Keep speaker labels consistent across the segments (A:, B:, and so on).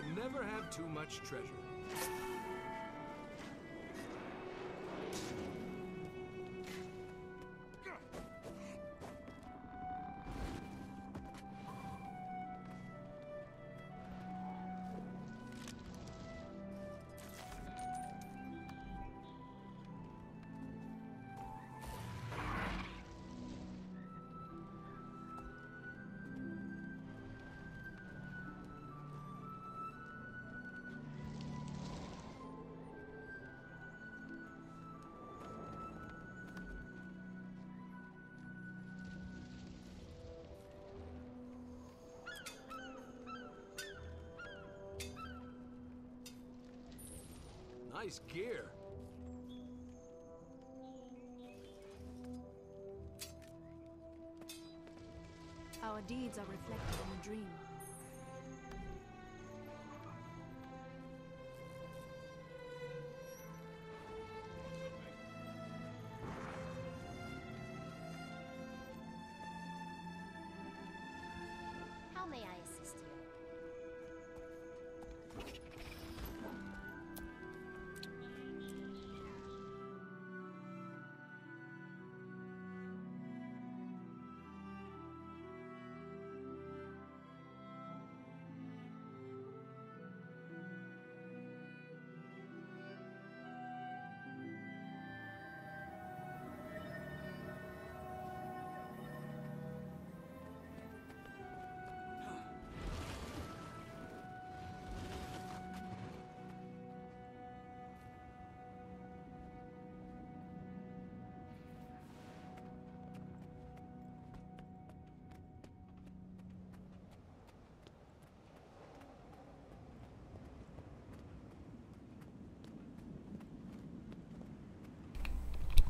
A: can never have too much treasure. Nice gear.
B: Our deeds are reflected in the dream.
C: How may I assist you?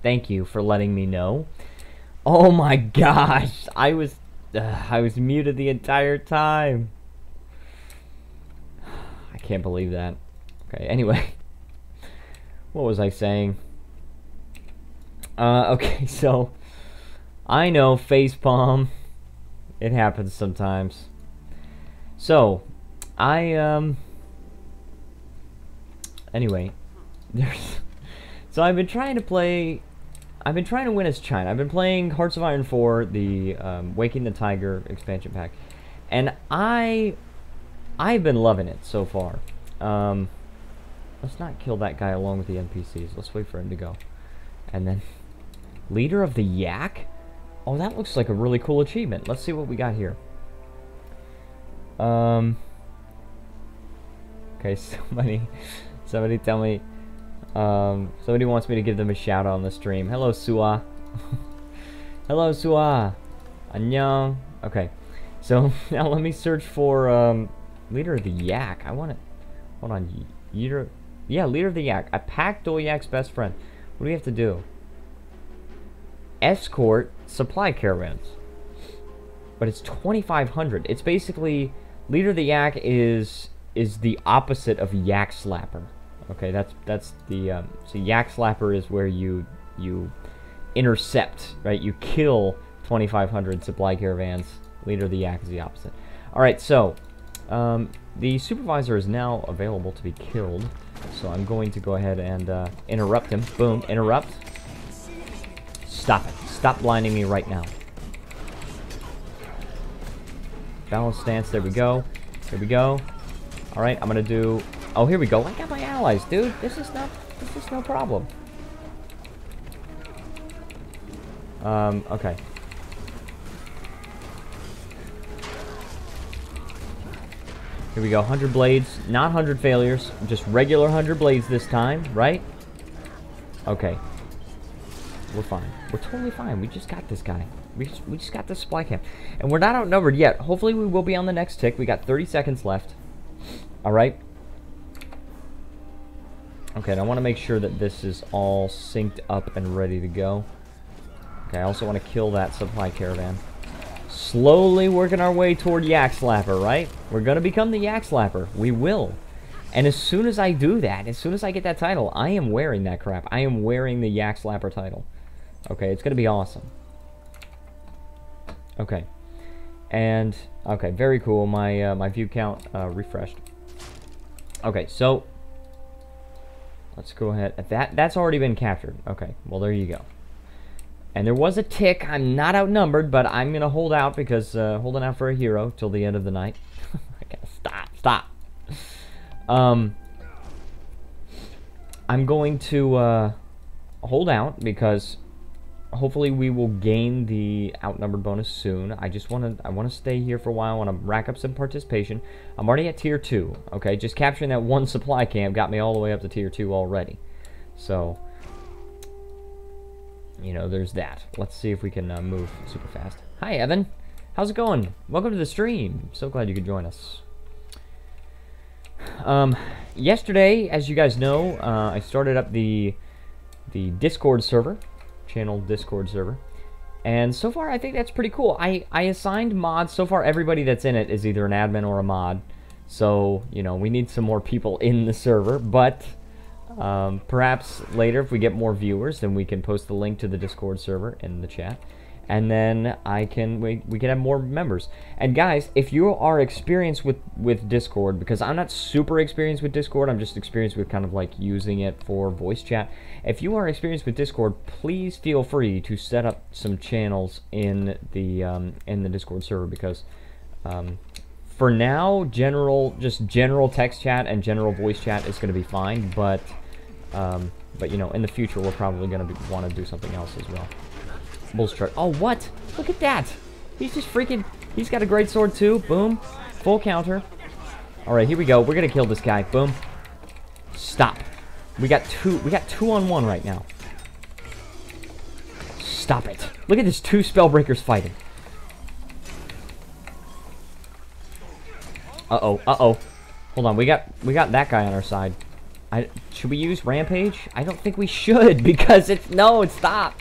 D: Thank you for letting me know. Oh my gosh, I was muted the entire time. I can't believe that. Okay, anyway. What was I saying? Okay, so I know facepalm. It happens sometimes. So, anyway, so I've been trying to win as China. I've been playing Hearts of Iron 4, the Waking the Tiger expansion pack, and I've been loving it so far. Let's not kill that guy along with the NPCs. Let's wait for him to go. And then, Leader of the Yak? Oh, that looks like a really cool achievement. Let's see what we got here. Okay, somebody tell me. Somebody wants me to give them a shout out on the stream. Hello, Sua. Hello, Sua. Annyeong. Okay, so now let me search for Leader of the Yak. I want it. Hold on, Leader. Yeah, Leader of the Yak. I packed Doyak's best friend. What do we have to do? Escort supply caravans. But it's 2,500. It's basically Leader of the Yak is the opposite of Yak Slapper. Okay, that's the so Yak Slapper is where you intercept, right? You kill 2,500 supply caravans. Leader of the Yak is the opposite. All right, so the supervisor is now available to be killed. So I'm going to go ahead and interrupt him. Boom, interrupt. Stop it. Stop blinding me right now. Balance stance. There we go. Here we go. All right, I'm gonna do. Oh, here we go. I got my allies, dude. This is no problem. Okay. Here we go. 100 blades, not 100 failures, just regular 100 blades this time, right? Okay. We're fine. We're totally fine. We just got this guy. We just got this supply camp. And we're not outnumbered yet. Hopefully we will be on the next tick. We got 30 seconds left. Alright. Okay, and I want to make sure that this is all synced up and ready to go. Okay, I also want to kill that supply caravan. Slowly working our way toward Yak Slapper, right? We're going to become the Yak Slapper. We will. And as soon as I do that, as soon as I get that title, I am wearing that crap. I am wearing the Yak Slapper title. Okay, it's going to be awesome. Okay. And, okay, very cool. My view count refreshed. Okay, so let's go ahead. That's already been captured. Okay, well, there you go. And there was a tick. I'm not outnumbered, but I'm going to hold out because holding out for a hero till the end of the night. Okay, stop. I'm going to hold out because hopefully we will gain the outnumbered bonus soon. I want to stay here for a while. I want to rack up some participation. I'm already at tier 2. Okay, just capturing that one supply camp got me all the way up to tier 2 already. So, you know, there's that. Let's see if we can move super fast. Hi, Evan. How's it going? Welcome to the stream. So glad you could join us. Yesterday, as you guys know, I started up the Discord server, channel Discord server, and so far I think that's pretty cool. I assigned mods. So far everybody that's in it is either an admin or a mod, so you know we need some more people in the server, but perhaps later if we get more viewers then we can post the link to the Discord server in the chat, and then we can have more members. And guys, if you are experienced with Discord, because I'm not super experienced with Discord, I'm just experienced with kind of like using it for voice chat. If you are experienced with Discord, please feel free to set up some channels in the Discord server, because for now, just general text chat and general voice chat is going to be fine, but you know, in the future we're probably going to want to do something else as well. Bull's chart. Oh, what? Look at that. He's just freaking... He's got a great sword, too. Boom. Full counter. Alright, here we go. We're gonna kill this guy. Boom. Stop. We got two on one right now. Stop it. Look at this, 2 Spellbreakers fighting. Uh-oh. Hold on. We got that guy on our side. Should we use Rampage? I don't think we should, because it's... No, stop.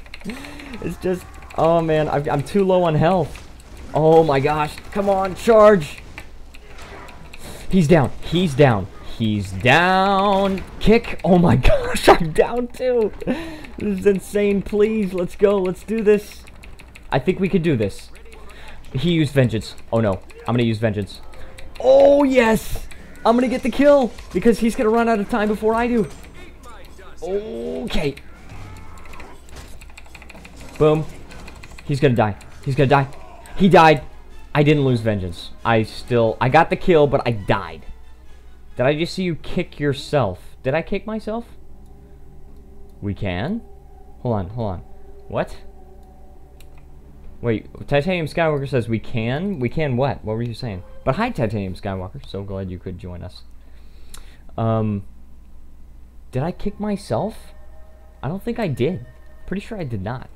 D: It's just, oh man, I'm too low on health. Oh my gosh, come on, charge. He's down, he's down, he's down. Kick, oh my gosh, I'm down too. This is insane, please, let's go, let's do this. I think we could do this. He used Vengeance. Oh no, I'm gonna use Vengeance. Oh yes, I'm gonna get the kill, because he's gonna run out of time before I do. Okay. Boom. He's gonna die. He's gonna die. He died. I didn't lose Vengeance. I got the kill, but I died. Did I just see you kick yourself? Did I kick myself? We can? Hold on. What? Wait, Titanium Skywalker says we can? We can what? What were you saying? But hi, Titanium Skywalker. So glad you could join us. Did I kick myself? I don't think I did. Pretty sure I did not.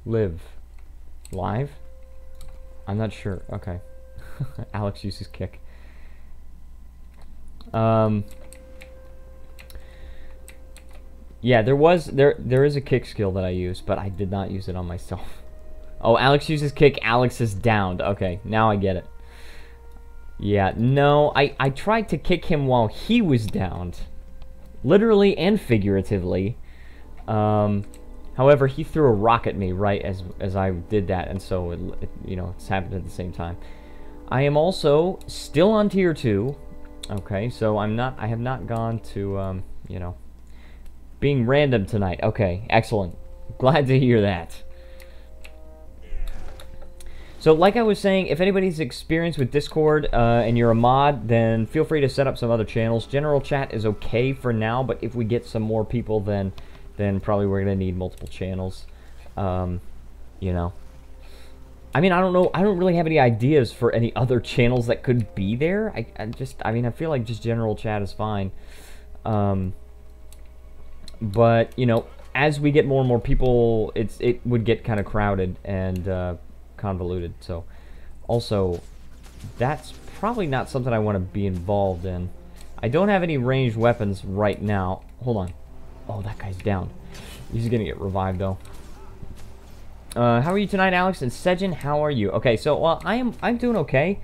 D: Live. Live? I'm not sure. Okay. Alex uses kick. Yeah, there is a kick skill that I use, but I did not use it on myself. Oh, Alex uses kick, Alex is downed. Okay, now I get it. Yeah, no, I tried to kick him while he was downed. Literally and figuratively. However, he threw a rock at me right as I did that, and so it you know, it's happened at the same time. I am also still on tier 2. Okay, so I have not gone to you know, being random tonight. Okay, excellent. Glad to hear that. So, like I was saying, if anybody's experienced with Discord and you're a mod, then feel free to set up some other channels. General chat is okay for now, but if we get some more people, then probably we're gonna need multiple channels. You know, I mean, I don't know. I don't really have any ideas for any other channels that could be there. I mean, I feel like just general chat is fine. But you know, as we get more and more people, it would get kind of crowded and convoluted. So, also, that's probably not something I want to be involved in. I don't have any ranged weapons right now. Hold on. Oh, that guy's down. He's gonna get revived though. How are you tonight, Alex? And Sejin, how are you? Okay, so well, I'm doing okay.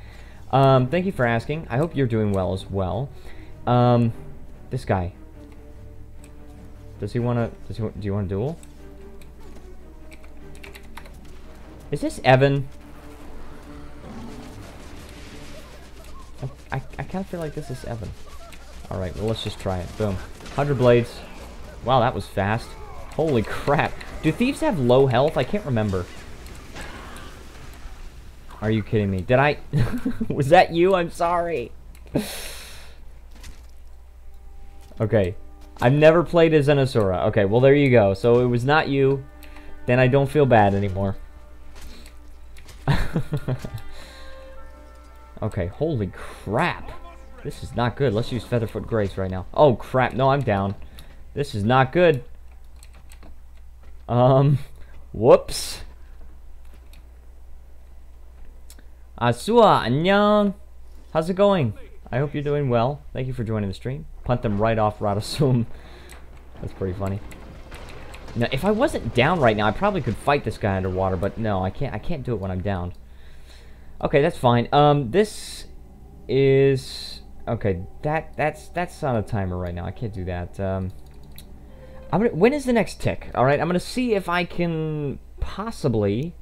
D: Thank you for asking. I hope you're doing well as well. This guy. Do you want to duel? Is this Evan? I kind of feel like this is 7. Alright, well, let's just try it. Boom. 100 blades. Wow, that was fast. Holy crap. Do thieves have low health? I can't remember. Are you kidding me? Did I... Was that you? I'm sorry. Okay. I've never played as an Asura. Okay, well, there you go. So it was not you. Then I don't feel bad anymore. Okay, holy crap. This is not good. Let's use Featherfoot Grace right now. Oh, crap. No, I'm down. This is not good. Whoops. Asua, annyeong. How's it going? I hope you're doing well. Thank you for joining the stream. Punt them right off Radasum. That's pretty funny. Now, if I wasn't down right now, I probably could fight this guy underwater, but no, I can't do it when I'm down. Okay, that's fine. This is... Okay, that's on a timer right now. I can't do that. When is the next tick? Alright, I'm gonna see if I can possibly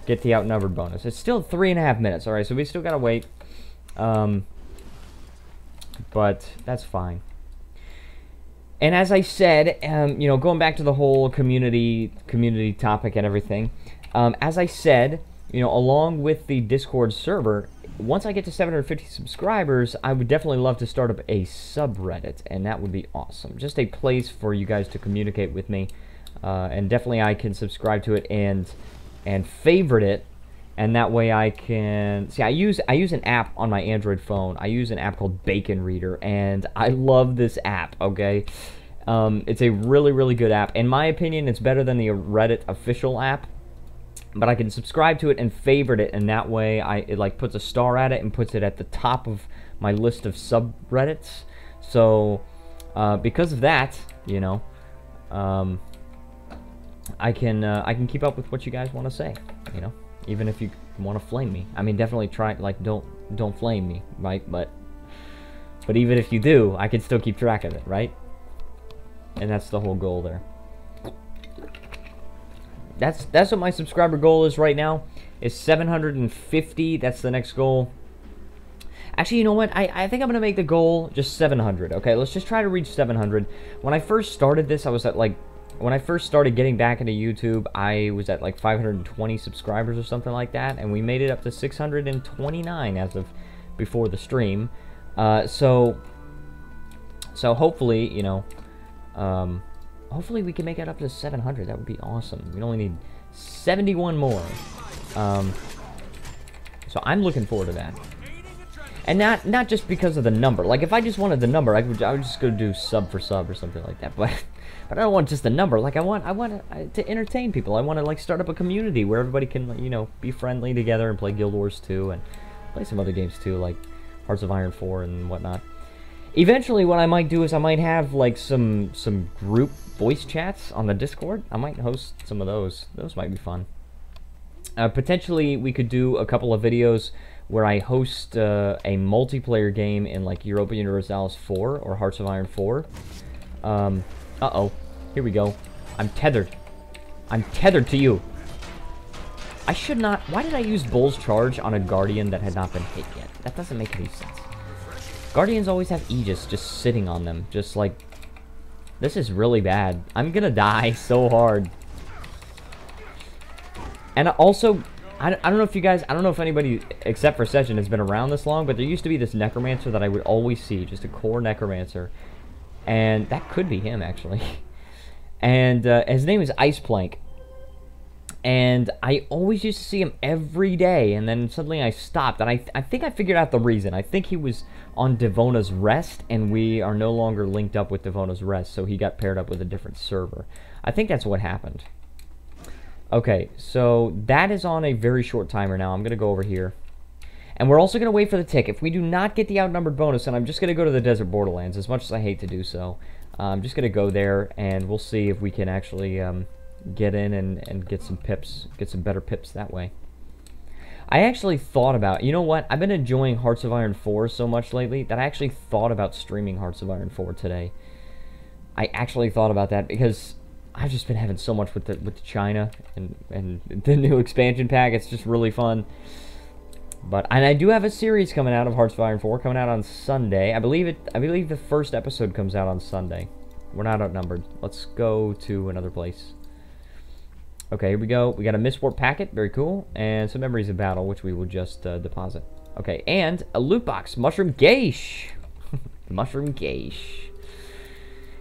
D: get the outnumbered bonus. It's still 3.5 minutes, alright, so we still gotta wait. But that's fine. And as I said, you know, going back to the whole community topic and everything, as I said, you know, along with the Discord server, once I get to 750 subscribers, I would definitely love to start up a subreddit, and that would be awesome. Just a place for you guys to communicate with me, and definitely I can subscribe to it and favorite it, and that way I can... See, I use an app on my Android phone. I use an app called Bacon Reader, and I love this app, okay? It's a really, really good app. In my opinion, it's better than the Reddit official app, but I can subscribe to it and favorite it, and that way it like puts a star at it and puts it at the top of my list of subreddits. So, because of that, you know, I can keep up with what you guys want to say, you know, even if you want to flame me. I mean, definitely try, like, don't flame me, right? But even if you do, I can still keep track of it, right? And that's the whole goal there. That's what my subscriber goal is right now, is 750. That's the next goal. Actually, you know what? I think I'm going to make the goal just 700. Okay, let's just try to reach 700. When I first started this, I was at, like, when I first started getting back into YouTube, I was at, like, 520 subscribers or something like that, and we made it up to 629 as of before the stream. So hopefully, you know, hopefully we can make it up to 700. That would be awesome. We only need 71 more. So I'm looking forward to that. And not just because of the number. Like, if I just wanted the number, I would just go do sub for sub or something like that. But I don't want just the number. Like, I want to entertain people. I want to, like, start up a community where everybody can, you know, be friendly together and play Guild Wars 2 and play some other games too, like Hearts of Iron 4 and whatnot. Eventually, what I might do is I might have, like, some group voice chats on the Discord. I might host some of those. Those might be fun. Potentially, we could do a couple of videos where I host a multiplayer game in, like, Europa Universalis 4 or Hearts of Iron 4. Uh-oh. Here we go. I'm tethered. I'm tethered to you. I should not... Why did I use Bull's Charge on a Guardian that had not been hit yet? That doesn't make any sense. Guardians always have Aegis just sitting on them. Just like... This is really bad. I'm gonna die so hard. And also... I don't know if you guys... I don't know if anybody, except for Session, has been around this long, but there used to be this Necromancer that I would always see. Just a core Necromancer. And that could be him, actually. And his name is Ice Plank. And I always used to see him every day, and then suddenly I stopped. And I think I figured out the reason. I think he was on Devona's Rest, and we are no longer linked up with Devona's Rest, so he got paired up with a different server. I think that's what happened. Okay, so that is on a very short timer now. I'm going to go over here. And we're also going to wait for the tick. If we do not get the outnumbered bonus, then I'm just going to go to the Desert Borderlands, as much as I hate to do so. I'm just going to go there, and we'll see if we can actually get in and get some pips, get some better pips that way. I actually thought about, you know what, I've been enjoying Hearts of Iron 4 so much lately that I actually thought about streaming Hearts of Iron 4 today. I actually thought about that because I've just been having so much with the China and the new expansion pack. It's just really fun. And I do have a series coming out of Hearts of Iron 4 coming out on Sunday. I believe the first episode comes out on Sunday. We're not outnumbered. Let's go to another place. Okay, here we go. We got a Mistwarp packet, very cool, and some Memories of Battle, which we will just deposit. Okay, and a loot box, Mushroom Geish. Mushroom Geish.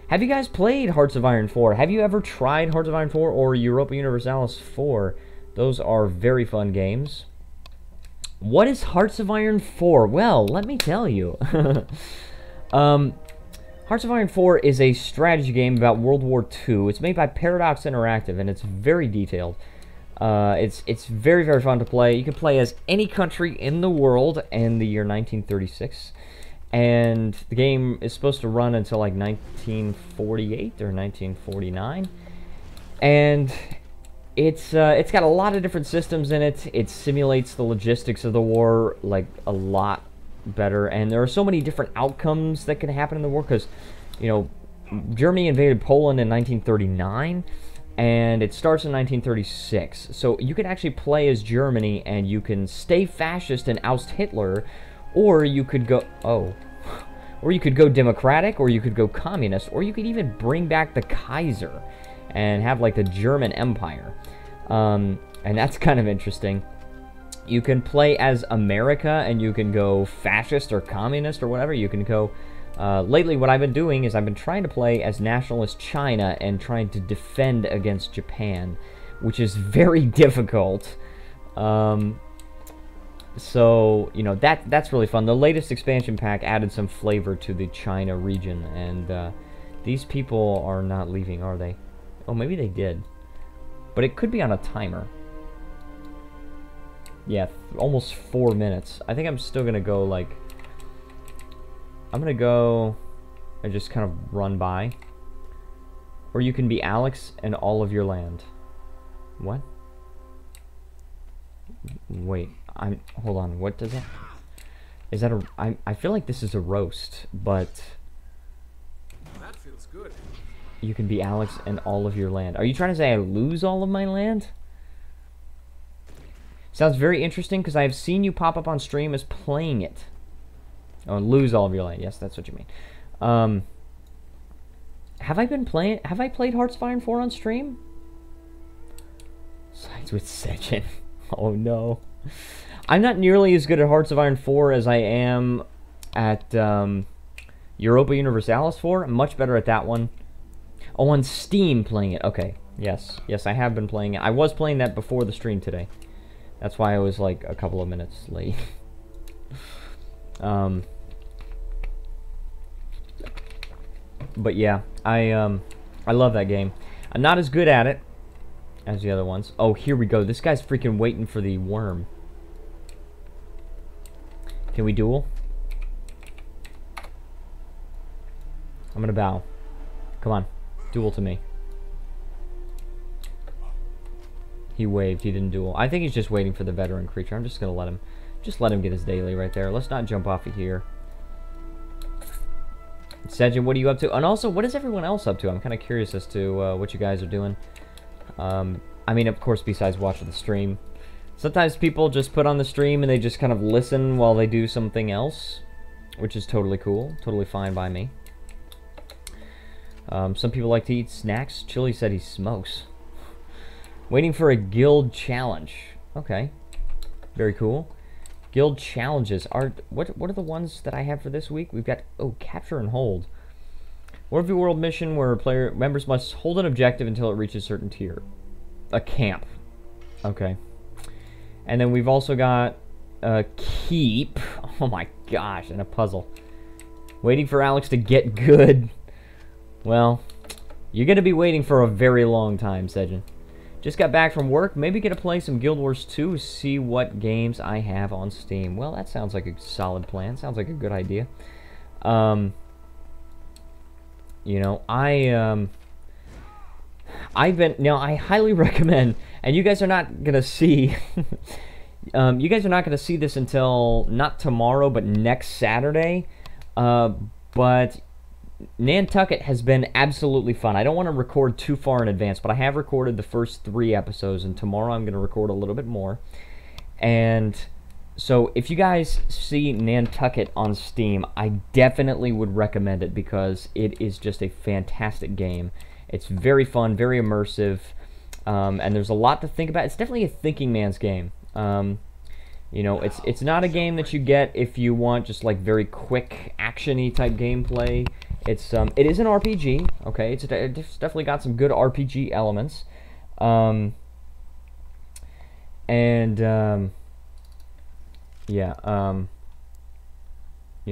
D: Have you guys played Hearts of Iron 4? Have you ever tried Hearts of Iron 4 or Europa Universalis 4? Those are very fun games. What is Hearts of Iron 4? Well, let me tell you. Hearts of Iron 4 is a strategy game about World War II. It's made by Paradox Interactive, and it's very detailed. It's very, very fun to play. You can play as any country in the world in the year 1936. And the game is supposed to run until like 1948 or 1949. And it's got a lot of different systems in it. It simulates the logistics of the war like a lot better, and there are so many different outcomes that can happen in the war because, you know, Germany invaded Poland in 1939 and it starts in 1936. So you can actually play as Germany and you can stay fascist and oust Hitler, or you could go or you could go democratic, or you could go communist, or you could even bring back the Kaiser and have like the German Empire. And that's kind of interesting. You can play as America, and you can go fascist or communist or whatever. You can go... lately, what I've been doing is I've been trying to play as nationalist China and trying to defend against Japan, which is very difficult. So, you know, that's really fun. The latest expansion pack added some flavor to the China region, and these people are not leaving, are they? Oh, maybe they did. But it could be on a timer. Yeah, almost 4 minutes. I think I'm still gonna go, like... I'm gonna go and just kind of run by. Or you can be Alex and all of your land. What? Wait, hold on, what does that... Is that a... I feel like this is a roast, but...
A: That feels good.
D: You can be Alex and all of your land. Are you trying to say I lose all of my land? Sounds very interesting, because I have seen you pop up on stream as playing it. Oh, and lose all of your land. Yes, that's what you mean. Have I played Hearts of Iron 4 on stream? Sides with Sechin. Oh, no. I'm not nearly as good at Hearts of Iron 4 as I am at Europa Universalis 4. I'm much better at that one. Oh, on Steam playing it. Okay. Yes. Yes, I have been playing it. I was playing that before the stream today. That's why I was like a couple of minutes late. But yeah, I love that game. I'm not as good at it as the other ones. Oh, here we go. This guy's freaking waiting for the worm. Can we duel? I'm gonna bow. Come on, duel to me. He waved. He didn't duel. I think he's just waiting for the veteran creature. I'm just gonna let him get his daily right there. Let's not jump off of here. Sejin, what are you up to? And also, what is everyone else up to? I'm kind of curious as to what you guys are doing. I mean, of course, besides watching the stream. Sometimes people just put on the stream and they just kind of listen while they do something else, which is totally cool. Totally fine by me. Some people like to eat snacks. Chili said he smokes. Waiting for a guild challenge. Okay. Very cool. Guild challenges are... What are the ones that I have for this week? We've got... Oh, capture and hold. World World mission where player members must hold an objective until it reaches a certain tier. A camp. Okay. And then we've also got... keep. Oh my gosh. And a puzzle. Waiting for Alex to get good. Well, you're going to be waiting for a very long time, Sejin. Just got back from work. Maybe gonna play some Guild Wars 2, see what games I have on Steam. Well, that sounds like a solid plan. Sounds like a good idea. You know, I highly recommend, and you guys are not gonna see you guys are not gonna see this until not tomorrow, but next Saturday. But Nantucket has been absolutely fun. I don't want to record too far in advance, but I have recorded the first 3 episodes, and tomorrow I'm going to record a little bit more. And so if you guys see Nantucket on Steam, I definitely would recommend it because it is just a fantastic game. It's very fun, very immersive, and there's a lot to think about. It's definitely a thinking man's game. You know, it's not a game that you get if you want just like very quick action-y type gameplay. It is an RPG. Okay, it's definitely got some good RPG elements. You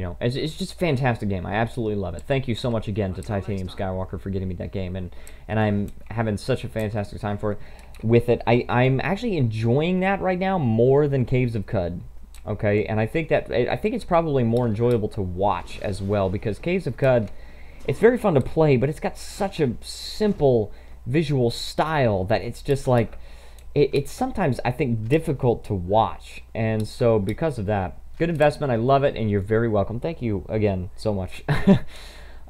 D: know, it's just a fantastic game. I absolutely love it. Thank you so much again to Titanium Skywalker for getting me that game, and I'm having such a fantastic time with it. I'm actually enjoying that right now more than Caves of Cud. Okay, and I think it's probably more enjoyable to watch as well, because Caves of Cud, it's very fun to play, but it's got such a simple visual style that it's just like it's sometimes, I think, difficult to watch. And so because of that, good investment. I love it, and you're very welcome. Thank you again so much.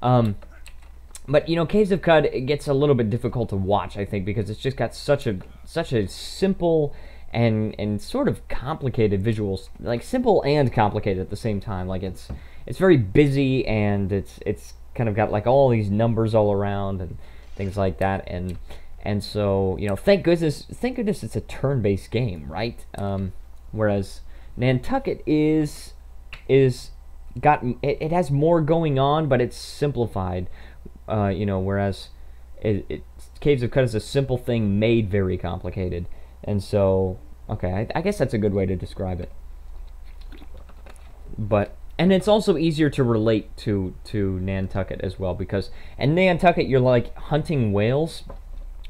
D: But you know, Caves of Cud, it gets a little bit difficult to watch, I think, because it's just got such a simple and sort of complicated visuals, like simple and complicated at the same time. Like it's very busy, and it's kind of got like all these numbers all around and things like that, and so, you know, thank goodness it's a turn-based game, right? Whereas Nantucket it has more going on, but it's simplified. You know, whereas Caves of Cud is a simple thing made very complicated. And so, okay, I guess that's a good way to describe it. And it's also easier to relate to Nantucket as well, because in Nantucket you're like hunting whales,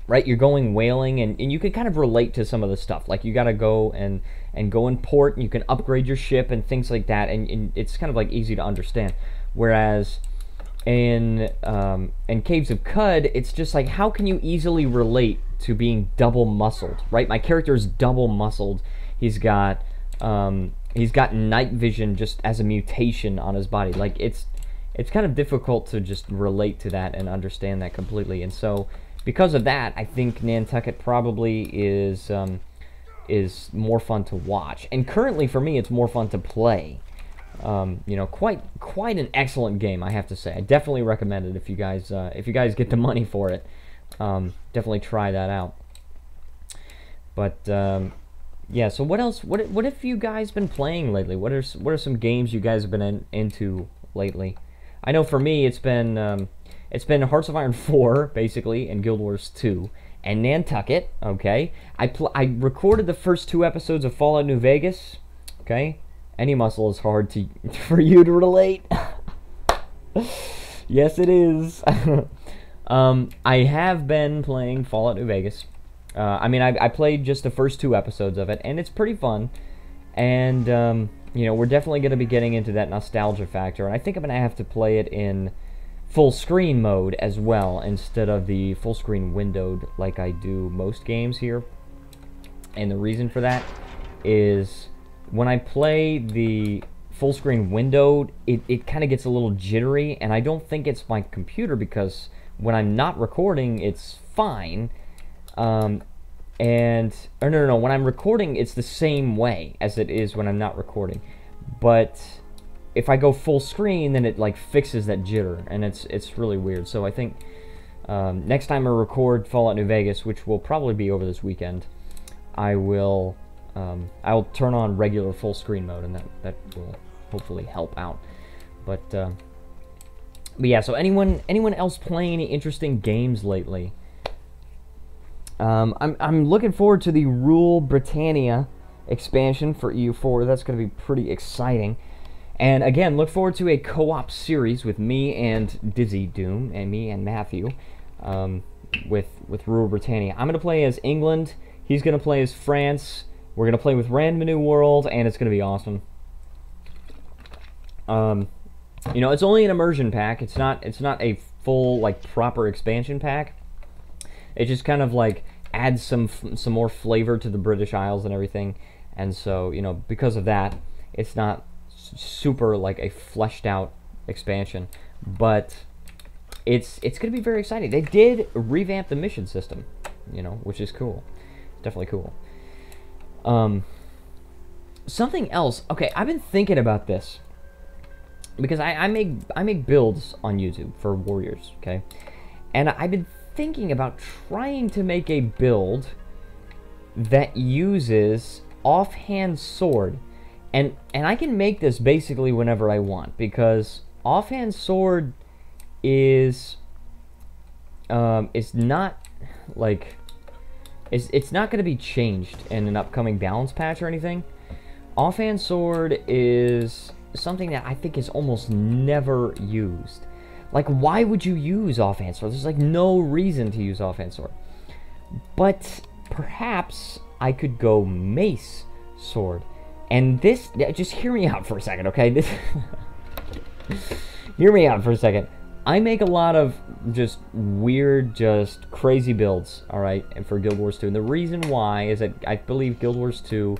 D: right? You're going whaling, and you can kind of relate to some of the stuff. Like you gotta go and go in port, and you can upgrade your ship and things like that, and it's kind of like easy to understand. Whereas in Caves of Cud, it's just like, how can you easily relate to being double muscled, right? My character is double muscled. He's got night vision just as a mutation on his body. Like it's kind of difficult to just relate to that and understand that completely. And so because of that, I think Nantucket probably is more fun to watch. And currently for me, it's more fun to play. You know, quite an excellent game, I have to say. I definitely recommend it if you guys get the money for it. Definitely try that out. But yeah. So what else? What have you guys been playing lately? What are some games you guys have been into lately? I know for me, it's been Hearts of Iron 4 basically, and Guild Wars 2, and Nantucket. Okay, I recorded the first 2 episodes of Fallout New Vegas. Okay. Any muscle is hard for you to relate. Yes, it is. I have been playing Fallout New Vegas. I mean, I played just the first 2 episodes of it, and it's pretty fun. And, you know, we're definitely going to be getting into that nostalgia factor. And I think I'm going to have to play it in full screen mode as well, instead of the full screen windowed like I do most games here. And the reason for that is, when I play the full screen windowed, it kind of gets a little jittery, and I don't think it's my computer, because when I'm not recording, it's fine. No, when I'm recording, it's the same way as it is when I'm not recording. But if I go full screen, then it like fixes that jitter, and it's really weird. So I think next time I record Fallout New Vegas, which will probably be over this weekend, I'll turn on regular full screen mode, and that will hopefully help out. But yeah, so anyone else playing any interesting games lately? I'm looking forward to the Rule Britannia expansion for EU4. That's going to be pretty exciting. And again, look forward to a co-op series with me and Dizzy Doom, and me and Matthew, with Rule Britannia. I'm going to play as England. He's going to play as France. We're going to play with Random New World, and it's going to be awesome. You know, it's only an immersion pack. It's not a full, like, proper expansion pack. It just kind of, like, adds some more flavor to the British Isles and everything. And so, you know, because of that, it's not super, like, a fleshed out expansion. But it's going to be very exciting. They did revamp the mission system, you know, which is cool. Definitely cool. Something else. Okay, I've been thinking about this because I make builds on YouTube for warriors. Okay, and I've been thinking about trying to make a build that uses offhand sword, and I can make this basically whenever I want, because offhand sword is not like it's not going to be changed in an upcoming balance patch or anything. Offhand sword is something that I think is almost never used. Like, why would you use offhand sword? There's like no reason to use offhand sword. But perhaps I could go mace sword. And this, just hear me out for a second, okay? This hear me out for a second. I make a lot of just weird, just crazy builds, alright, and for Guild Wars 2. And the reason why is that I believe Guild Wars 2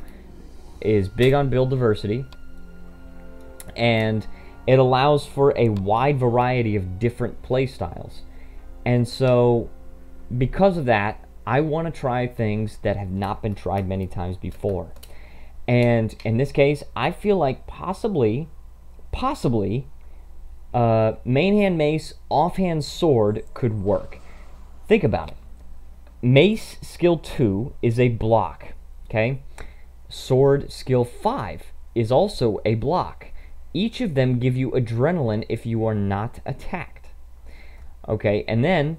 D: is big on build diversity, and it allows for a wide variety of different playstyles. And so, because of that, I want to try things that have not been tried many times before. And in this case, I feel like possibly, main hand mace, offhand sword could work. Think about it. Mace skill 2 is a block, okay? Sword skill 5 is also a block. Each of them give you adrenaline if you are not attacked. Okay, and then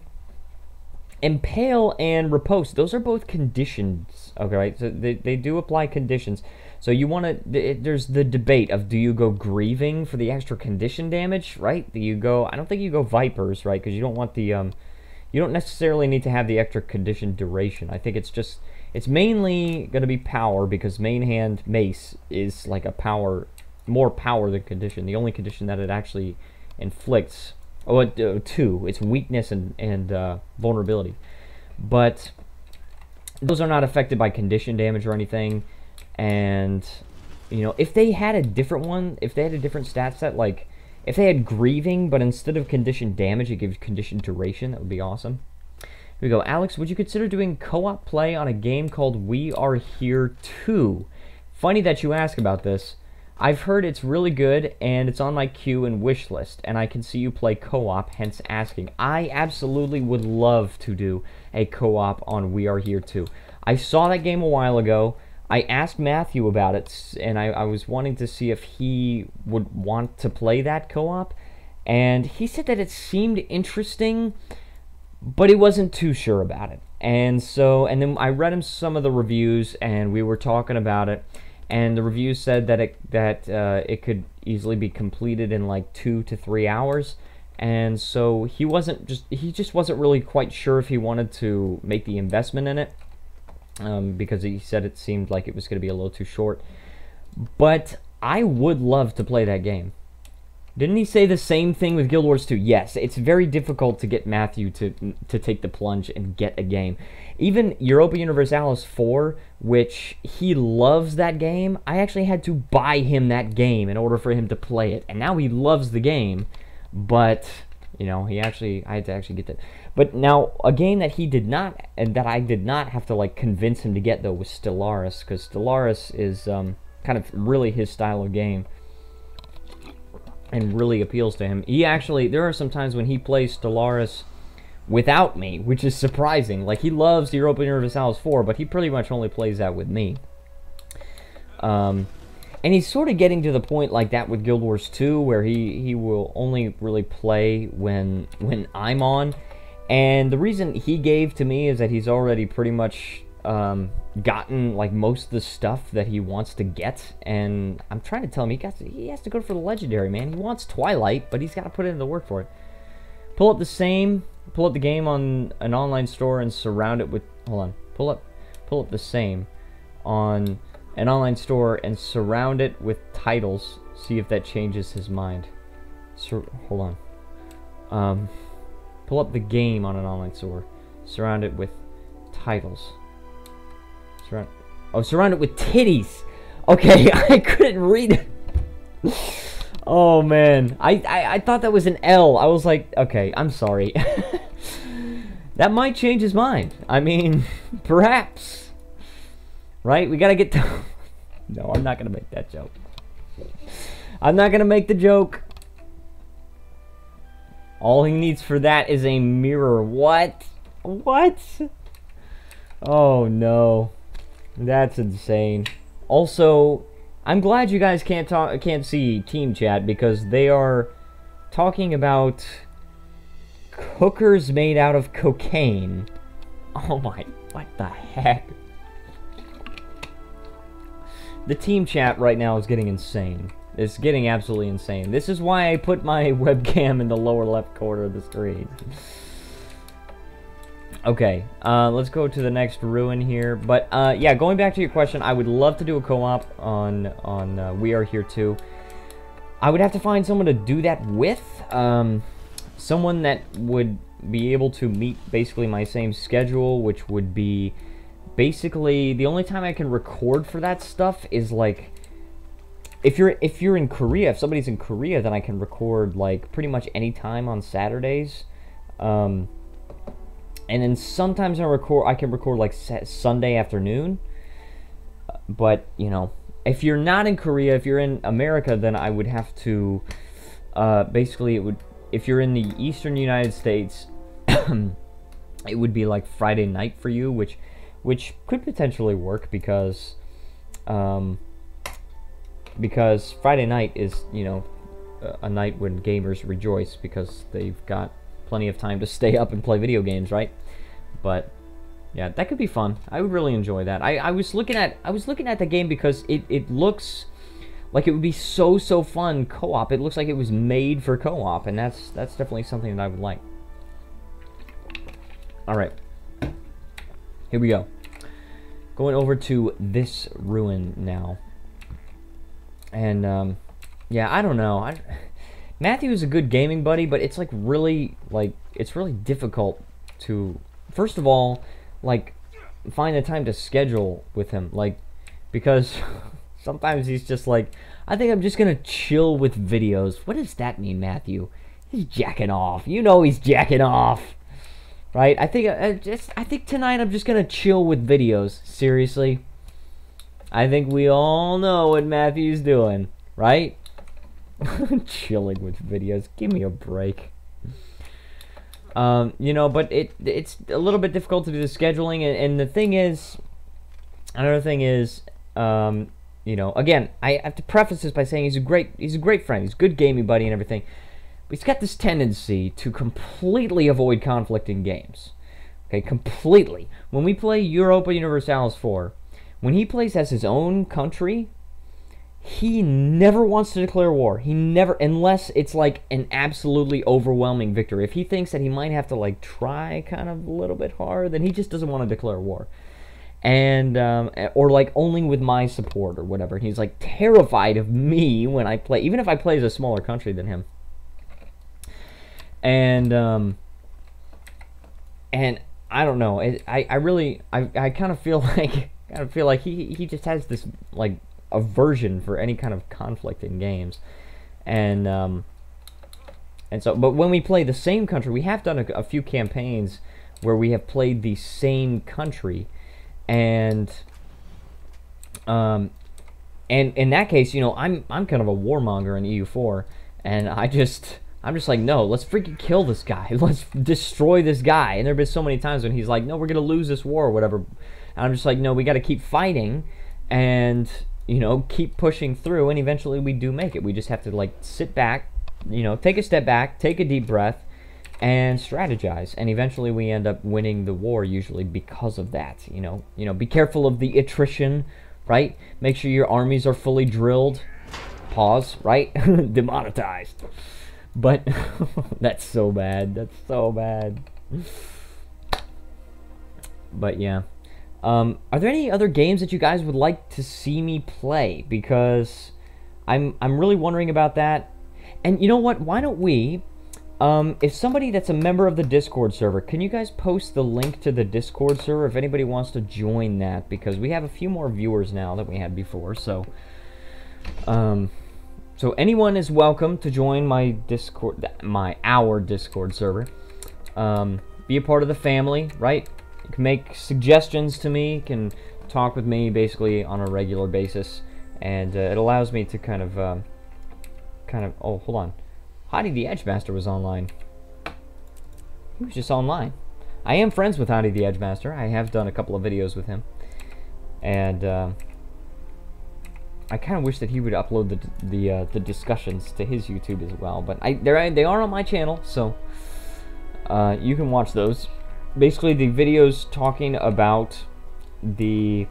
D: impale and riposte, those are both conditions. Okay, right? So they do apply conditions. So you want to, there's the debate of, do you go grieving for the extra condition damage, right? Do you go, I don't think you go vipers, right? Because you don't want the, you don't necessarily need to have the extra condition duration. I think it's just, it's mainly going to be power, because main hand mace is like a power, more power than condition. The only condition that it actually inflicts, two, it's weakness and vulnerability. But those are not affected by condition damage or anything. And, you know, if they had a different one, if they had a different stat set, like, if they had grieving, but instead of condition damage, it gives condition duration, that would be awesome. Here we go. Alex, would you consider doing co-op play on a game called We Are Here 2? Funny that you ask about this. I've heard it's really good, and it's on my queue and wish list, and I can see you play co-op, hence asking. I absolutely would love to do a co-op on We Are Here 2. I saw that game a while ago. I asked Matthew about it, and I was wanting to see if he would want to play that co-op, and he said that it seemed interesting, but he wasn't too sure about it. And so, and then I read him some of the reviews, and we were talking about it, and the reviews said that it could easily be completed in like 2 to 3 hours. And so he just wasn't really quite sure if he wanted to make the investment in it. Because he said it seemed like it was going to be a little too short. But I would love to play that game. Didn't he say the same thing with Guild Wars 2? Yes, it's very difficult to get Matthew to take the plunge and get a game. Even Europa Universalis 4, which he loves that game, I actually had to buy him that game in order for him to play it. And now he loves the game, but, you know, I had to actually get that. But now, a game that he did not, and that I did not have to, like, convince him to get, though, was Stellaris, because Stellaris is kind of really his style of game, and really appeals to him. He actually, there are some times when he plays Stellaris without me, which is surprising. Like, he loves Europa Universalis 4, but he pretty much only plays that with me. And he's sort of getting to the point like that with Guild Wars 2, where he will only really play when I'm on. And the reason he gave to me is that he's already pretty much gotten like most of the stuff that he wants to get, and I'm trying to tell him he has to go for the legendary, man. He wants Twilight, but he's got to put in the work for it. Pull up the game on an online store and surround it with, hold on, pull up the same on an online store and surround it with titles. See if that changes his mind. Hold on. Pull up the game on an online store. Surround it with titles. Surround it with titties. Okay, I couldn't read it. Oh man, I thought that was an L. I was like, okay, I'm sorry. That might change his mind. I mean, perhaps. Right? We gotta get to... No, I'm not gonna make that joke. I'm not gonna make the joke. All he needs for that is a mirror. What? What? Oh no. That's insane. Also, I'm glad you guys can't see team chat because they are talking about cookers made out of cocaine. Oh my, what the heck? The team chat right now is getting insane. It's getting absolutely insane. This is why I put my webcam in the lower left corner of the screen. Okay, let's go to the next ruin here. But, yeah, going back to your question, I would love to do a co-op on We Are Here Too. I would have to find someone to do that with. Someone that would be able to meet basically my same schedule, which would be basically the only time I can record for that stuff is like if you're in Korea, if somebody's in Korea, then I can record like pretty much any time on Saturdays. And then sometimes I can record like Sunday afternoon. But, you know, if you're not in Korea, if you're in America, then I would have to basically it would, if you're in the eastern United States, it would be like Friday night for you, which could potentially work because Friday night is, you know, a night when gamers rejoice because they've got plenty of time to stay up and play video games, right? But yeah, that could be fun. I would really enjoy that. I was looking at the game because it looks like it would be so fun co-op. It looks like it was made for co-op, and that's definitely something that I would like. All right, here we go. Going over to this ruin now, and yeah, I don't know. Matthew is a good gaming buddy, but it's like really difficult to, first of all, like find the time to schedule with him, like, because sometimes he's just like, I think I'm just gonna chill with videos. What does that mean, Matthew? He's jacking off. You know he's jacking off, right? I think tonight I'm just gonna chill with videos. Seriously, I think we all know what Matthew's doing, right? Chilling with videos. Give me a break. You know, but it's a little bit difficult to do the scheduling, and the thing is, another thing is, you know, again, I have to preface this by saying he's a great friend, he's a good gaming buddy and everything, but he's got this tendency to completely avoid conflict in games. Okay, completely. When we play Europa Universalis 4, when he plays as his own country, he never wants to declare war. He never, unless it's like an absolutely overwhelming victory. If he thinks that he might have to like try kind of a little bit hard, then he just doesn't want to declare war. And or like only with my support or whatever. He's like terrified of me when I play, even if I play as a smaller country than him. And I don't know. I kind of feel like he just has this like aversion for any kind of conflict in games, and so, but when we play the same country, we have done a few campaigns where we have played the same country, and in that case, you know, I'm kind of a warmonger in EU4, and I'm just like, no, let's freaking kill this guy, let's destroy this guy. And there have been so many times when he's like, no, we're gonna lose this war or whatever, and I'm just like, no, we got to keep fighting, and you know, keep pushing through, and eventually we do make it. We just have to like sit back, you know, take a step back, take a deep breath, and strategize, and eventually we end up winning the war, usually because of that. You know, be careful of the attrition, right? Make sure your armies are fully drilled. Pause, right? Demonetized. But that's so bad. That's so bad. But yeah. Are there any other games that you guys would like to see me play? Because I'm really wondering about that. And you know what? Why don't we, if somebody that's a member of the Discord server, can you guys post the link to the Discord server if anybody wants to join that? Because we have a few more viewers now than we had before. So, So anyone is welcome to join my Discord, our Discord server. Be a part of the family, right? You can make suggestions to me, you can talk with me basically on a regular basis, and it allows me to kind of, oh, hold on. Hottie the Edgemaster was online. He was just online. I am friends with Hottie the Edgemaster. I have done a couple of videos with him. And, I kind of wish that he would upload the discussions to his YouTube as well. But they are on my channel, so you can watch those. Basically, the videos talking about the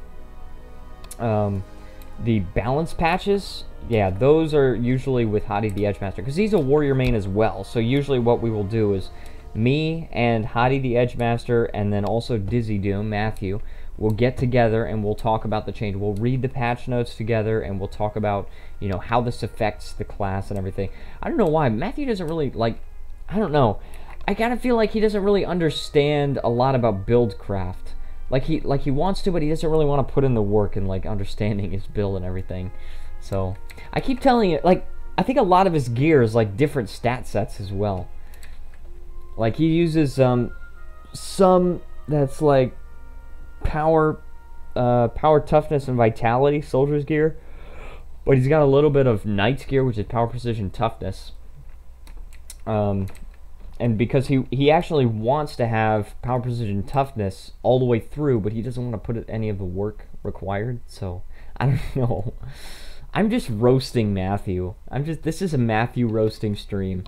D: balance patches, yeah, those are usually with Hottie the Edgemaster, because he's a warrior main as well. So usually what we will do is me and Hottie the Edgemaster, and then also Dizzy Doom, Matthew, we'll get together and we'll talk about the change. We'll read the patch notes together and we'll talk about, you know, how this affects the class and everything. I don't know why. Matthew doesn't really, like, I don't know. I kind of feel like he doesn't really understand a lot about buildcraft. Like he wants to, but he doesn't really want to put in the work and, like, understanding his build and everything. So, I keep telling you, like, I think a lot of his gear is, like, different stat sets as well. Like, he uses, some that's, like, power toughness and vitality soldier's gear, but he's got a little bit of knight's gear, which is power precision toughness, and because he actually wants to have power precision toughness all the way through, but he doesn't want to put any of the work required. So I don't know. I'm just roasting Matthew. This is a Matthew roasting stream.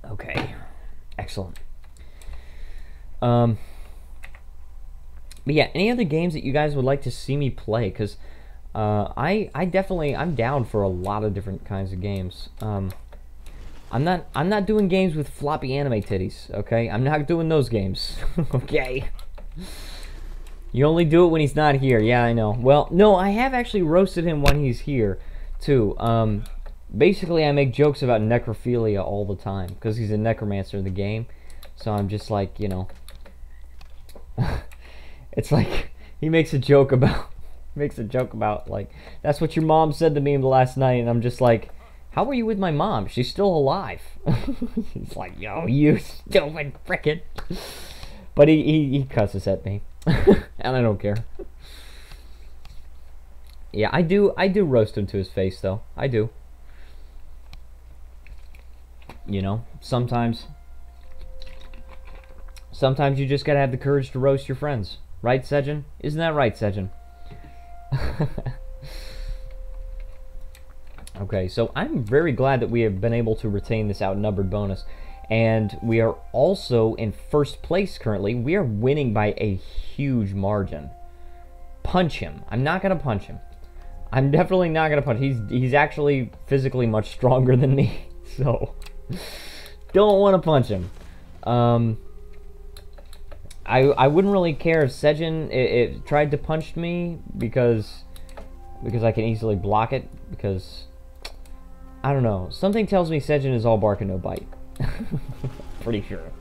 D: Okay, excellent. But yeah, any other games that you guys would like to see me play? Because I'm down for a lot of different kinds of games. I'm not doing games with floppy anime titties, okay? I'm not doing those games, okay? You only do it when he's not here. Yeah, I know. Well, no, I have actually roasted him when he's here, too. Basically, I make jokes about necrophilia all the time, because he's a necromancer in the game. So I'm just like, you know... It's like, he makes a joke about, like, that's what your mom said to me last night, and I'm just like, how are you with my mom? She's still alive. He's like, yo, you stupid frickin'. But he cusses at me, and I don't care. Yeah, I do roast him to his face, though. I do. You know, sometimes you just gotta have the courage to roast your friends. Right, Sejin? Isn't that right, Sejin? Okay, so I'm very glad that we have been able to retain this outnumbered bonus. And we are also in first place currently. We are winning by a huge margin. Punch him. I'm not going to punch him. I'm definitely not going to punch him. He's actually physically much stronger than me. So, don't want to punch him. I wouldn't really care if Sejin it tried to punch me because I can easily block it, because I don't know. Something tells me Sejin is all bark and no bite. Pretty sure.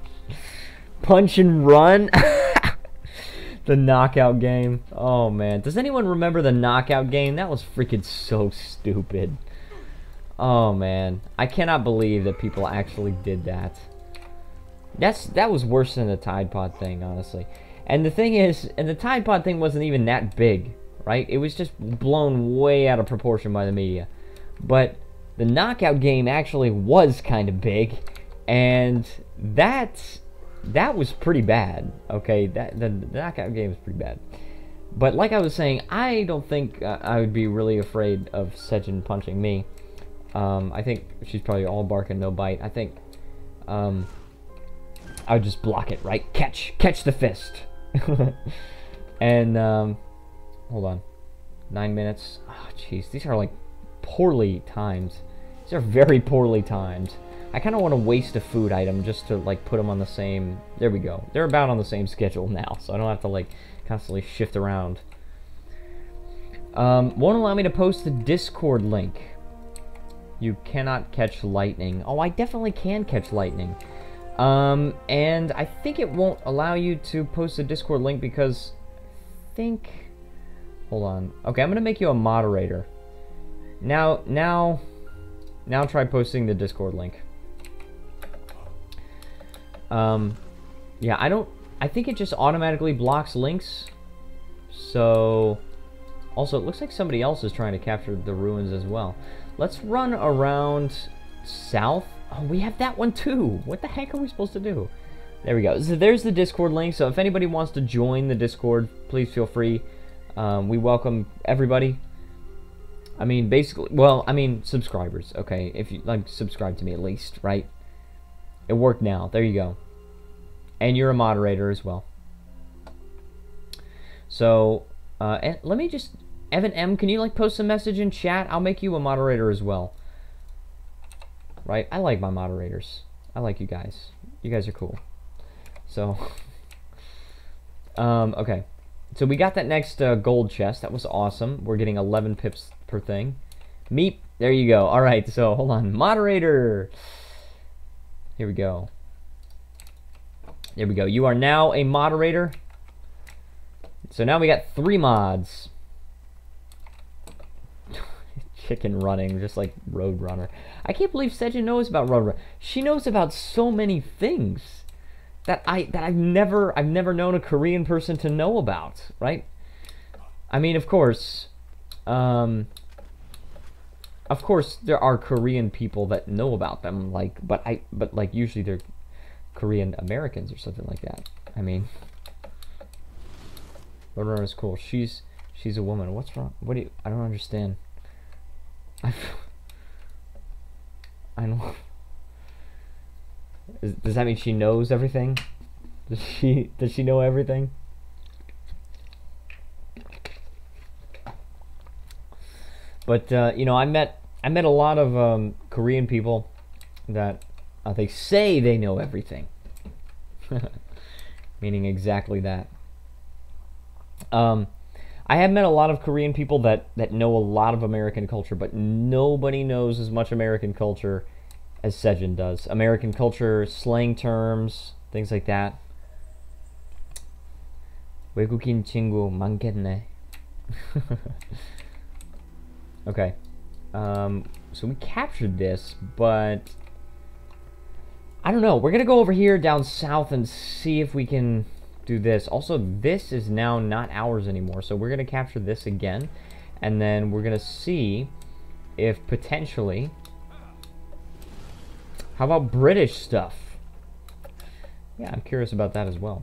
D: Punch and run? The knockout game. Oh man. Does anyone remember the knockout game? That was freaking so stupid. Oh man. I cannot believe that people actually did that. That was worse than the Tide Pod thing, honestly. And the thing is, and the Tide Pod thing wasn't even that big, right? It was just blown way out of proportion by the media. But the knockout game actually was kind of big, and that was pretty bad. Okay, the knockout game was pretty bad. But like I was saying, I don't think I would be really afraid of Sejin punching me. I think she's probably all bark and no bite. I think I would just block it, right? Catch the fist. And hold on, 9 minutes. Oh jeez, these are like poorly timed. These are very poorly timed. I kind of want to waste a food item just to like put them on the same. There we go. They're about on the same schedule now, so I don't have to like constantly shift around. Won't allow me to post the Discord link. You cannot catch lightning. Oh, I definitely can catch lightning. And I think it won't allow you to post a Discord link because hold on. Okay, I'm gonna make you a moderator. Now try posting the Discord link. Yeah, I think it just automatically blocks links. So, also, it looks like somebody else is trying to capture the ruins as well. Let's run around south. Oh, we have that one too. What the heck are we supposed to do? There we go. So there's the Discord link. So if anybody wants to join the Discord, please feel free. We welcome everybody. I mean, basically, well, I mean, subscribers, okay? If you, like, subscribe to me at least, right? It worked now. There you go. And you're a moderator as well. So, and let me just... Evan M, can you, like, post a message in chat? I'll make you a moderator as well. Right? I like my moderators. I like you guys. You guys are cool. So, okay. So we got that next gold chest. That was awesome. We're getting 11 pips per thing. Meep. There you go. All right. So hold on. Moderator. Here we go. There we go. You are now a moderator. So now we got 3 mods. Chicken running, just like Roadrunner. I can't believe Sejin knows about Roadrunner. She knows about so many things that I've never known a Korean person to know about, right? I mean, of course there are Korean people that know about them, like, but like usually they're Korean Americans or something like that. I mean, Roadrunner is cool. She's a woman. What's wrong? What do you? I don't understand. I know. Does that mean she knows everything? Does she know everything? But you know, I met a lot of Korean people that they say they know everything, meaning exactly that. I have met a lot of Korean people that know a lot of American culture, but nobody knows as much American culture as Sejin does. American culture, slang terms, things like that. 외국인 친구 많겠네. Okay. So we captured this, but I don't know. We're gonna go over here down south and see if we can do this. Also, this is now not ours anymore, so we're gonna capture this again, and then we're gonna see if potentially... How about British stuff? Yeah, I'm curious about that as well.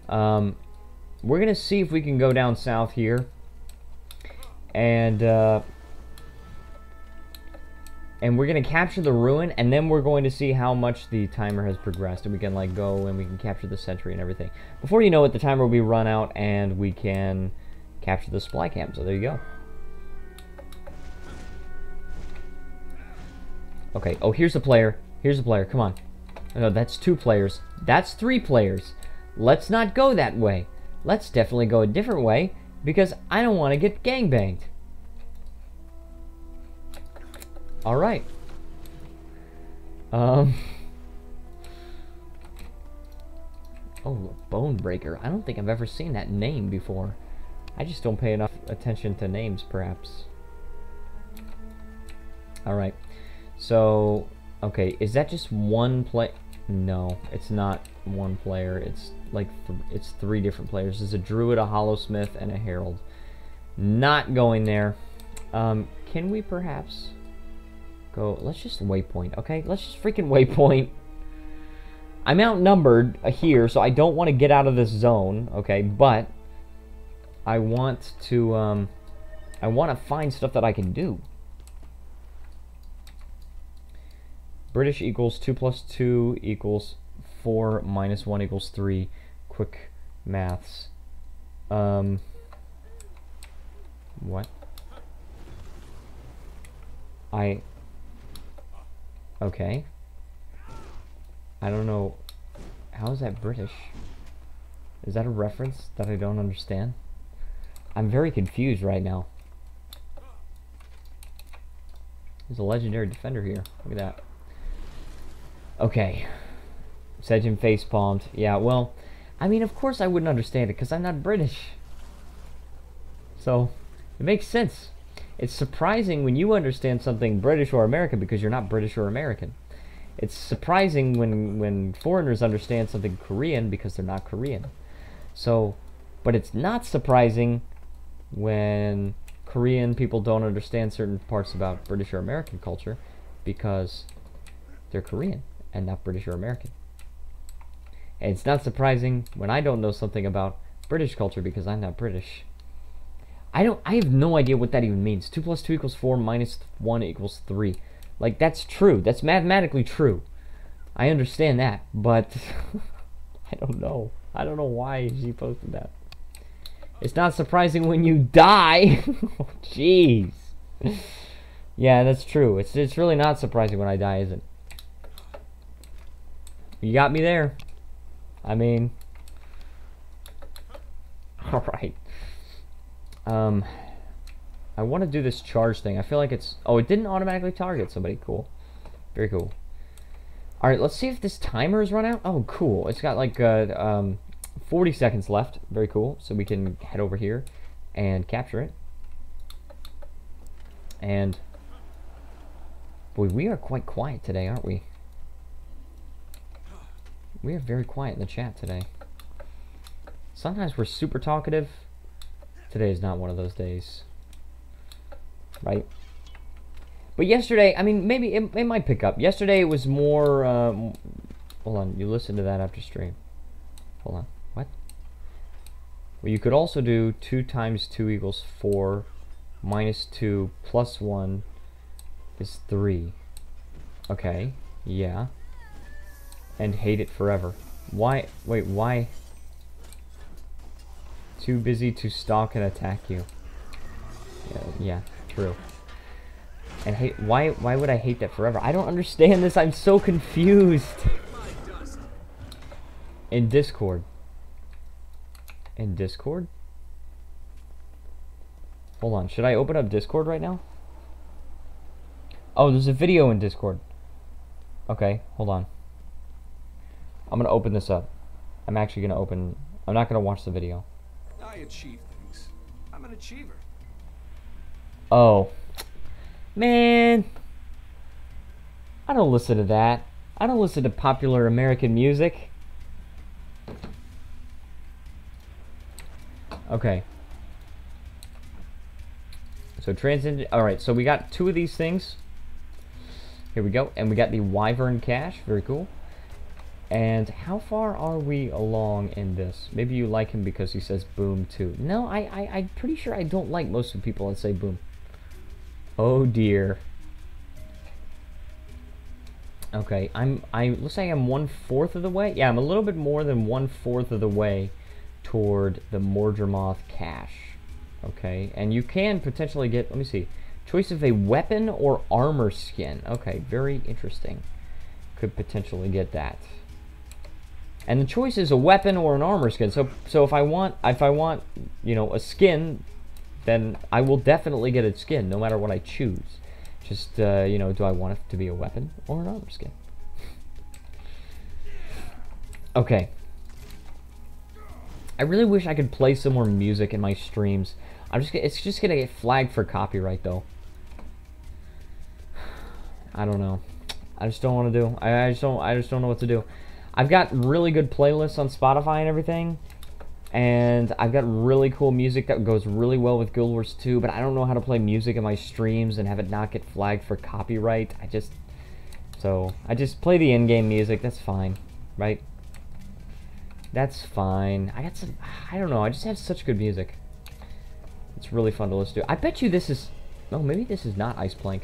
D: We're gonna see if we can go down south here, and we're gonna capture the ruin, and then we're going to see how much the timer has progressed, and we can like go and we can capture the sentry and everything. Before you know it, the timer will be run out, and we can capture the supply camp. So there you go. Okay. Oh, here's the player. Here's the player. Come on. No, that's 2 players. That's 3 players. Let's not go that way. Let's definitely go a different way, because I don't want to get gangbanged. Alright. Oh, Bonebreaker. I don't think I've ever seen that name before. I just don't pay enough attention to names, perhaps. Alright. So, okay, is that just one play? No, it's not one player. It's like it's 3 different players. There's a druid, a hollowsmith, and a herald. Not going there. Can we perhaps go? Let's just waypoint. Okay, let's just freaking waypoint. I'm outnumbered here, so I don't want to get out of this zone. Okay, but I want to find stuff that I can do. British equals 2 plus 2 equals 4 minus 1 equals 3. Quick maths. What? Okay. I don't know. How is that British? Is that a reference that I don't understand? I'm very confused right now. There's a legendary defender here. Look at that. Okay. Sejin face palmed. Yeah, well, I mean, of course I wouldn't understand it because I'm not British. So, it makes sense. It's surprising when you understand something British or American because you're not British or American. It's surprising when foreigners understand something Korean because they're not Korean. So, but it's not surprising when Korean people don't understand certain parts about British or American culture because they're Korean and not British or American. And it's not surprising when I don't know something about British culture because I'm not British. I have no idea what that even means. 2 plus 2 equals 4 minus 1 equals 3. Like, that's true. That's mathematically true. I understand that, but I don't know. I don't know why she posted that. It's not surprising when you die. Oh, jeez. Yeah, that's true. It's really not surprising when I die, is it? You got me there. I mean, all right. I want to do this charge thing. I feel like it's... Oh, it didn't automatically target somebody. Cool. Very cool. All right, let's see if this timer has run out. Oh, cool. It's got like 40 seconds left. Very cool. So we can head over here and capture it. And boy, we are quite quiet today, aren't we? We are very quiet in the chat today. Sometimes we're super talkative. Today is not one of those days. Right? But yesterday, I mean, maybe it might pick up. Yesterday it was more... hold on, you listen to that after stream. Hold on, what? Well, you could also do 2 times 2 equals 4 minus 2 plus 1 is 3. Okay, yeah. And hate it forever. Why? Wait, why? Too busy to stalk and attack you. Yeah, true. And hate. Why would I hate that forever? I don't understand this. I'm so confused. In Discord. In Discord? Hold on. Should I open up Discord right now? Oh, there's a video in Discord. Okay, hold on. I'm gonna open this up. I'm actually gonna open... I'm not gonna watch the video.
A: I achieve things. I'm an achiever.
D: Oh. Man. I don't listen to that. I don't listen to popular American music. Okay. So transcendent... Alright, so we got 2 of these things. Here we go. And we got the Wyvern Cache. Very cool. And how far are we along in this? Maybe you like him because he says boom too. No, I'm pretty sure I don't like most of the people that say boom. Oh dear. Okay, looks like I'm 1/4 of the way. Yeah, I'm a little bit more than 1/4 of the way toward the Mordremoth cache. Okay, and you can potentially get, let me see, choice of a weapon or armor skin. Okay, very interesting. Could potentially get that. And the choice is a weapon or an armor skin. So if I want, you know, a skin, then I will definitely get a skin, no matter what I choose. Just, you know, do I want it to be a weapon or an armor skin? Okay. I really wish I could play some more music in my streams. It's just gonna get flagged for copyright, though. I don't know. I just don't want to do. I just don't know what to do. I've got really good playlists on Spotify and everything, and I've got really cool music that goes really well with Guild Wars 2, but I don't know how to play music in my streams and have it not get flagged for copyright. I just play the in-game music. That's fine, right? That's fine. I don't know, I just have such good music. It's really fun to listen to. I bet you this is, oh, maybe this is not Ice Plank.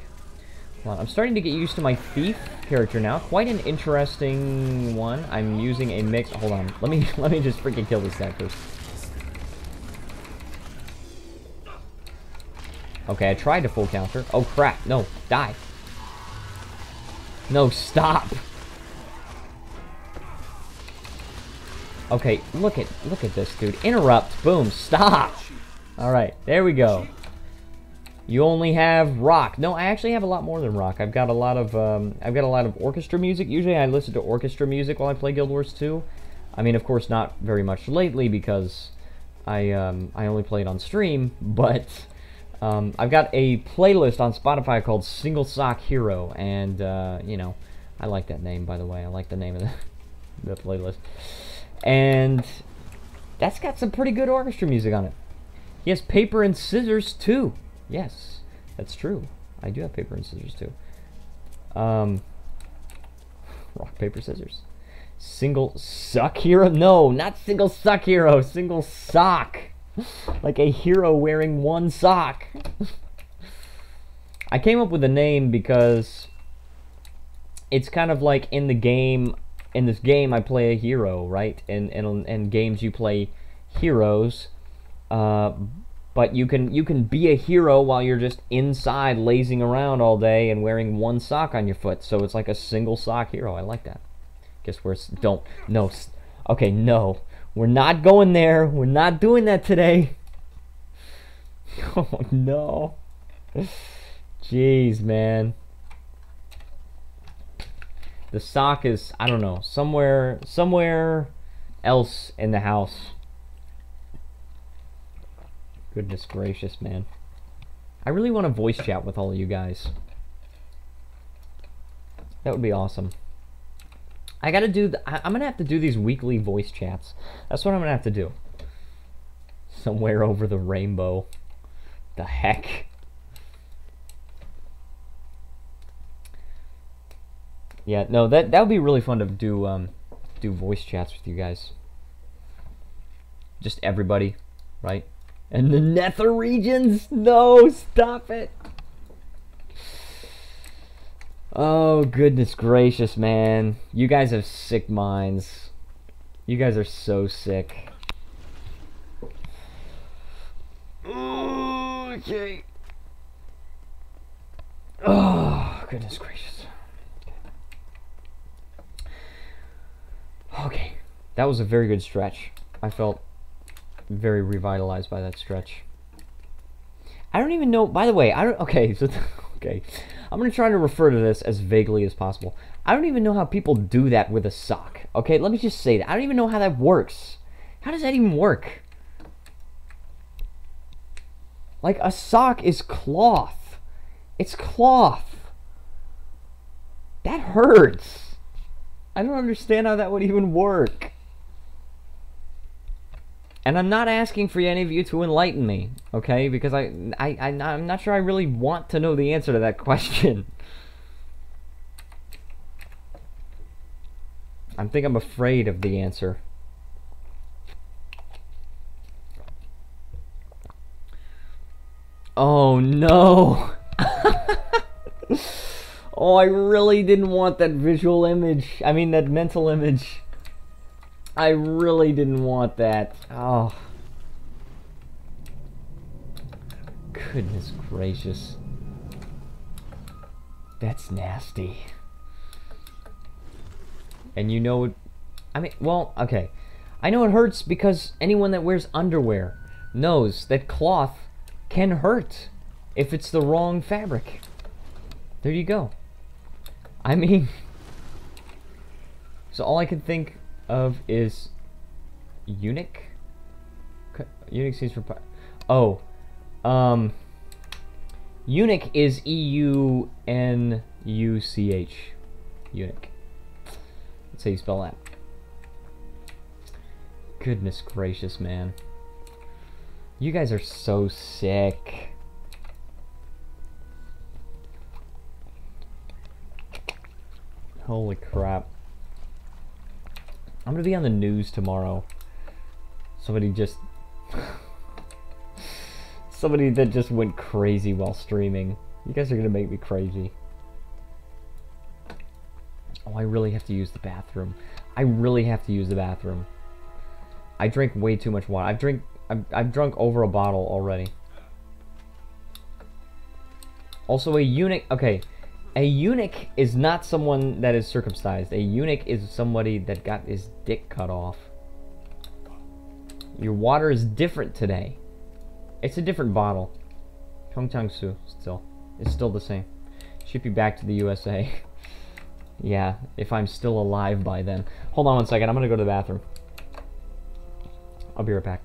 D: Well, I'm starting to get used to my thief character now. Quite an interesting one. I'm using a mix. Hold on. Let me just freaking kill this guy first. Okay, I tried to full counter. Oh crap! No, die. No, stop. Okay, look at this dude. Interrupt. Boom. Stop. All right, there we go. You only have rock. No, I actually have a lot more than rock. I've got a lot of orchestra music. Usually I listen to orchestra music while I play Guild Wars 2. I mean, of course, not very much lately because I only play it on stream, but I've got a playlist on Spotify called Single Sock Hero, and, you know, I like that name, by the way. I like the name of the playlist. And that's got some pretty good orchestra music on it. He has paper and scissors, too. Yes, that's true. I do have paper and scissors, too. Rock, paper, scissors. Single Suck Hero? No, not Single Suck Hero. Single Sock. Like a hero wearing one sock. I came up with the name because it's kind of like in the game. In this game, I play a hero, right? And in games, you play heroes. But you can be a hero while you're just inside lazing around all day and wearing one sock on your foot. So it's like a single sock hero. I like that. Guess we're no. Okay, no. We're not going there. We're not doing that today. Oh no. Jeez, man. The sock is, I don't know, somewhere else in the house. Goodness gracious, man. I really want to voice chat with all of you guys. That would be awesome. I gotta do, I'm gonna have to do these weekly voice chats. That's what I'm gonna have to do. Somewhere over the rainbow. The heck? Yeah, no, that would be really fun to do voice chats with you guys. Just everybody, right? And the nether regions? No, stop it. Oh, goodness gracious, man. You guys have sick minds. You guys are so sick. Okay. Oh, goodness gracious. Okay. That was a very good stretch. I felt very revitalized by that stretch. I don't even know, by the way, okay, so, okay. I'm going to try to refer to this as vaguely as possible. I don't even know how people do that with a sock. Okay, let me just say that. I don't even know how that works. How does that even work? Like, a sock is cloth. It's cloth. That hurts. I don't understand how that would even work. And I'm not asking for any of you to enlighten me, okay? Because I'm not sure I really want to know the answer to that question. I think I'm afraid of the answer. Oh no! Oh, I really didn't want that visual image. I mean, that mental image. I really didn't want that. Oh. Goodness gracious. That's nasty. And you know it... I mean, well, okay. I know it hurts because anyone that wears underwear knows that cloth can hurt if it's the wrong fabric. There you go. I mean... So all I can think of is eunuch. Eunuch stands for eunuch is E-U-N-U-C-H. Eunuch. That's how you spell that. Goodness gracious, man. You guys are so sick. Holy crap. I'm gonna be on the news tomorrow. Somebody that just went crazy while streaming. You guys are gonna make me crazy. Oh, I really have to use the bathroom. I really have to use the bathroom. I drank way too much water. I've drunk over a bottle already. Also, a eunuch. Okay. A eunuch is not someone that is circumcised. A eunuch is somebody that got his dick cut off. Your water is different today. It's a different bottle. Tongchangsu still. It's still the same. Ship you back to the USA. Yeah, if I'm still alive by then. Hold on one second. I'm gonna go to the bathroom. I'll be right back.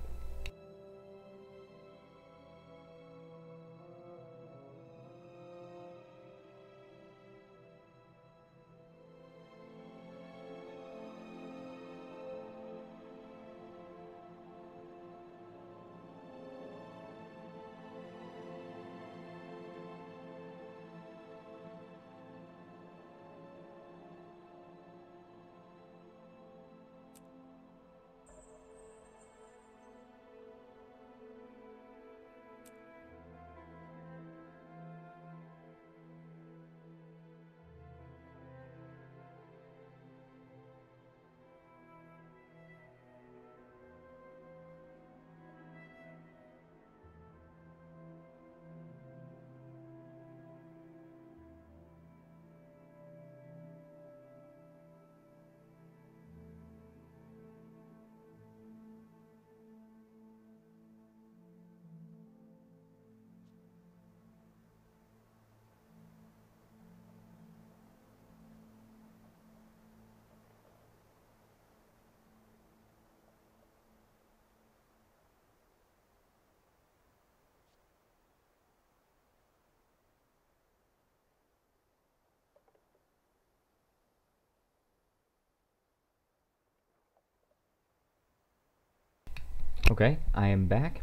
D: Okay, I am back.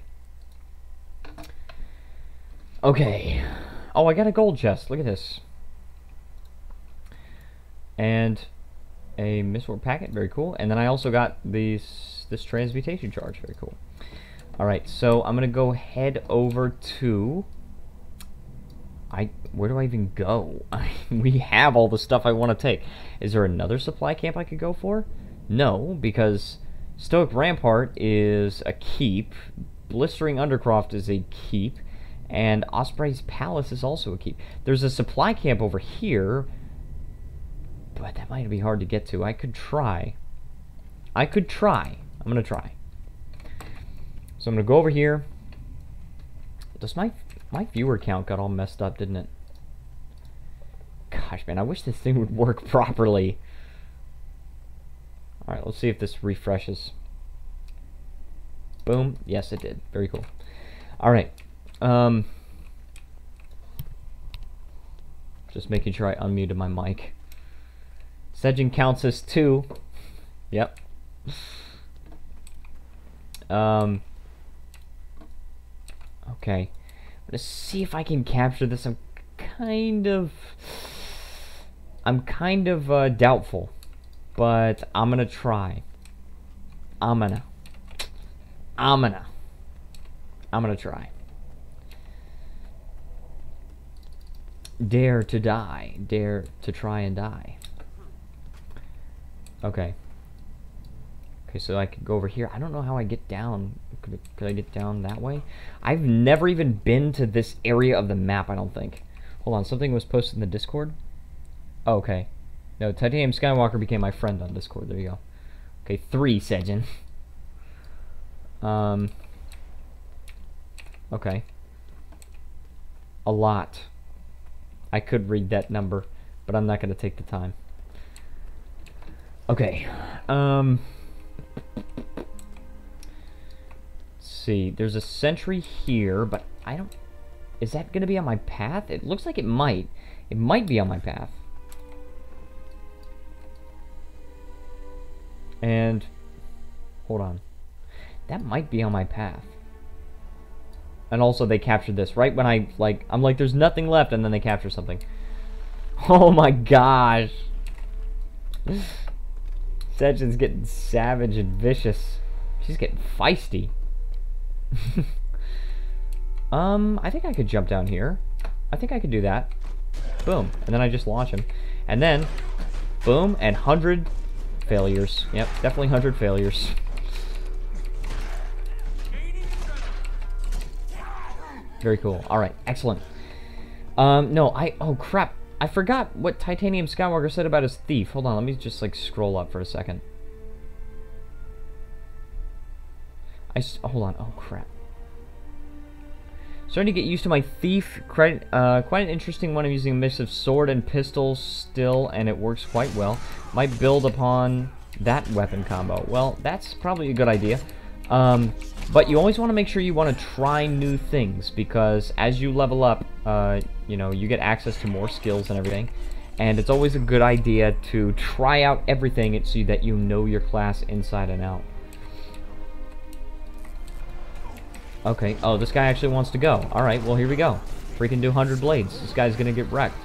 D: Okay. Oh, I got a gold chest. Look at this. And a Mistward packet. Very cool. And then I also got this transmutation charge. Very cool. Alright, so I'm going to go head over to... Where do I even go? We have all the stuff I want to take. Is there another supply camp I could go for? No, because Stoic Rampart is a keep, Blistering Undercroft is a keep, and Osprey's Palace is also a keep. There's a supply camp over here, but that might be hard to get to. I could try. I'm going to try. So I'm going to go over here. Does my viewer count got all messed up, didn't it? Gosh, man, I wish this thing would work properly. Alright, let's see if this refreshes. Boom. Yes, it did. Very cool. Alright. Just making sure I unmuted my mic. Sejin counts as 2. Yep. Okay. I'm gonna see if I can capture this. I'm kind of doubtful, but I'm gonna try. I'm gonna try. Dare to die. Dare to try and die. Okay. Okay, so I could go over here. I don't know how I get down. Could I get down that way? I've never even been to this area of the map, I don't think. Hold on, something was posted in the Discord? Oh, okay. No, Titanium Skywalker became my friend on Discord. There you go. Okay, 3, Sejin. Okay. A lot. I could read that number, but I'm not going to take the time. Okay. Let's see. There's a sentry here, but I don't... Is that going to be on my path? It looks like it might. It might be on my path. And... Hold on. That might be on my path. And also they captured this right when I'm like, there's nothing left, and then they capture something. Oh my gosh. Sejin's getting savage and vicious. She's getting feisty. I think I could jump down here. I think I could do that. Boom. And then I just launch him. And then, boom, and 100 failures. Yep, definitely 100 failures. Very cool. Alright, excellent. Oh crap. I forgot what Titanium Skywalker said about his thief. Hold on, let me just like scroll up for a second. Hold on, oh crap. Starting to get used to my thief. Quite an interesting one. I'm using a mix of sword and pistol still, and it works quite well. Might build upon that weapon combo. Well, that's probably a good idea. But you always want to make sure you want to try new things, because as you level up, you know, you get access to more skills and everything. And it's always a good idea to try out everything so that you know your class inside and out. Okay, oh, this guy actually wants to go. Alright, well, here we go. Freaking do 100 blades. This guy's gonna get wrecked.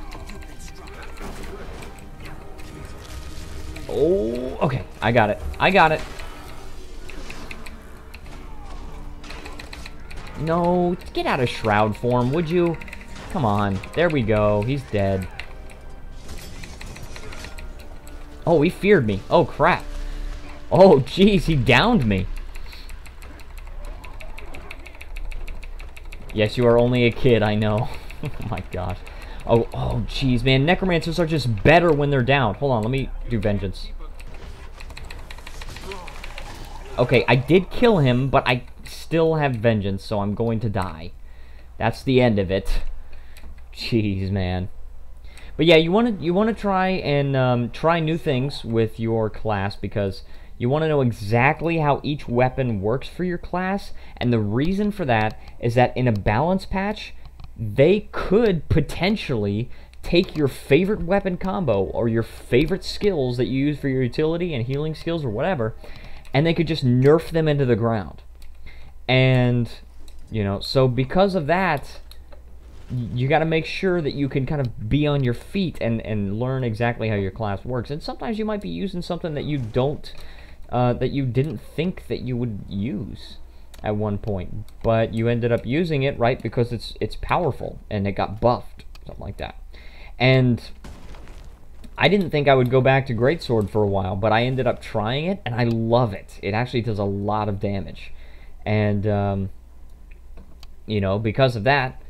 D: Oh, okay, I got it. I got it. No, get out of shroud form, would you? Come on. There we go. He's dead. Oh, he feared me. Oh, crap. Oh, jeez, he downed me. Yes, you are only a kid, I know. Oh, my gosh. Oh, jeez, man. Necromancers are just better when they're down. Hold on, let me do vengeance. Okay, I did kill him, but I still have vengeance, so I'm going to die. That's the end of it. Jeez, man. But yeah, you want to try and try new things with your class, because you want to know exactly how each weapon works for your class, and the reason for that is that in a balance patch, they could potentially take your favorite weapon combo or your favorite skills that you use for your utility and healing skills or whatever, and they could just nerf them into the ground. And, you know, so because of that, you got to make sure that you can kind of be on your feet and learn exactly how your class works. And sometimes you might be using something that you don't, that you didn't think that you would use at one point, but you ended up using it, right, because it's powerful and it got buffed, something like that. And I didn't think I would go back to Greatsword for a while, but I ended up trying it, and I love it. It actually does a lot of damage. And, you know, because of that,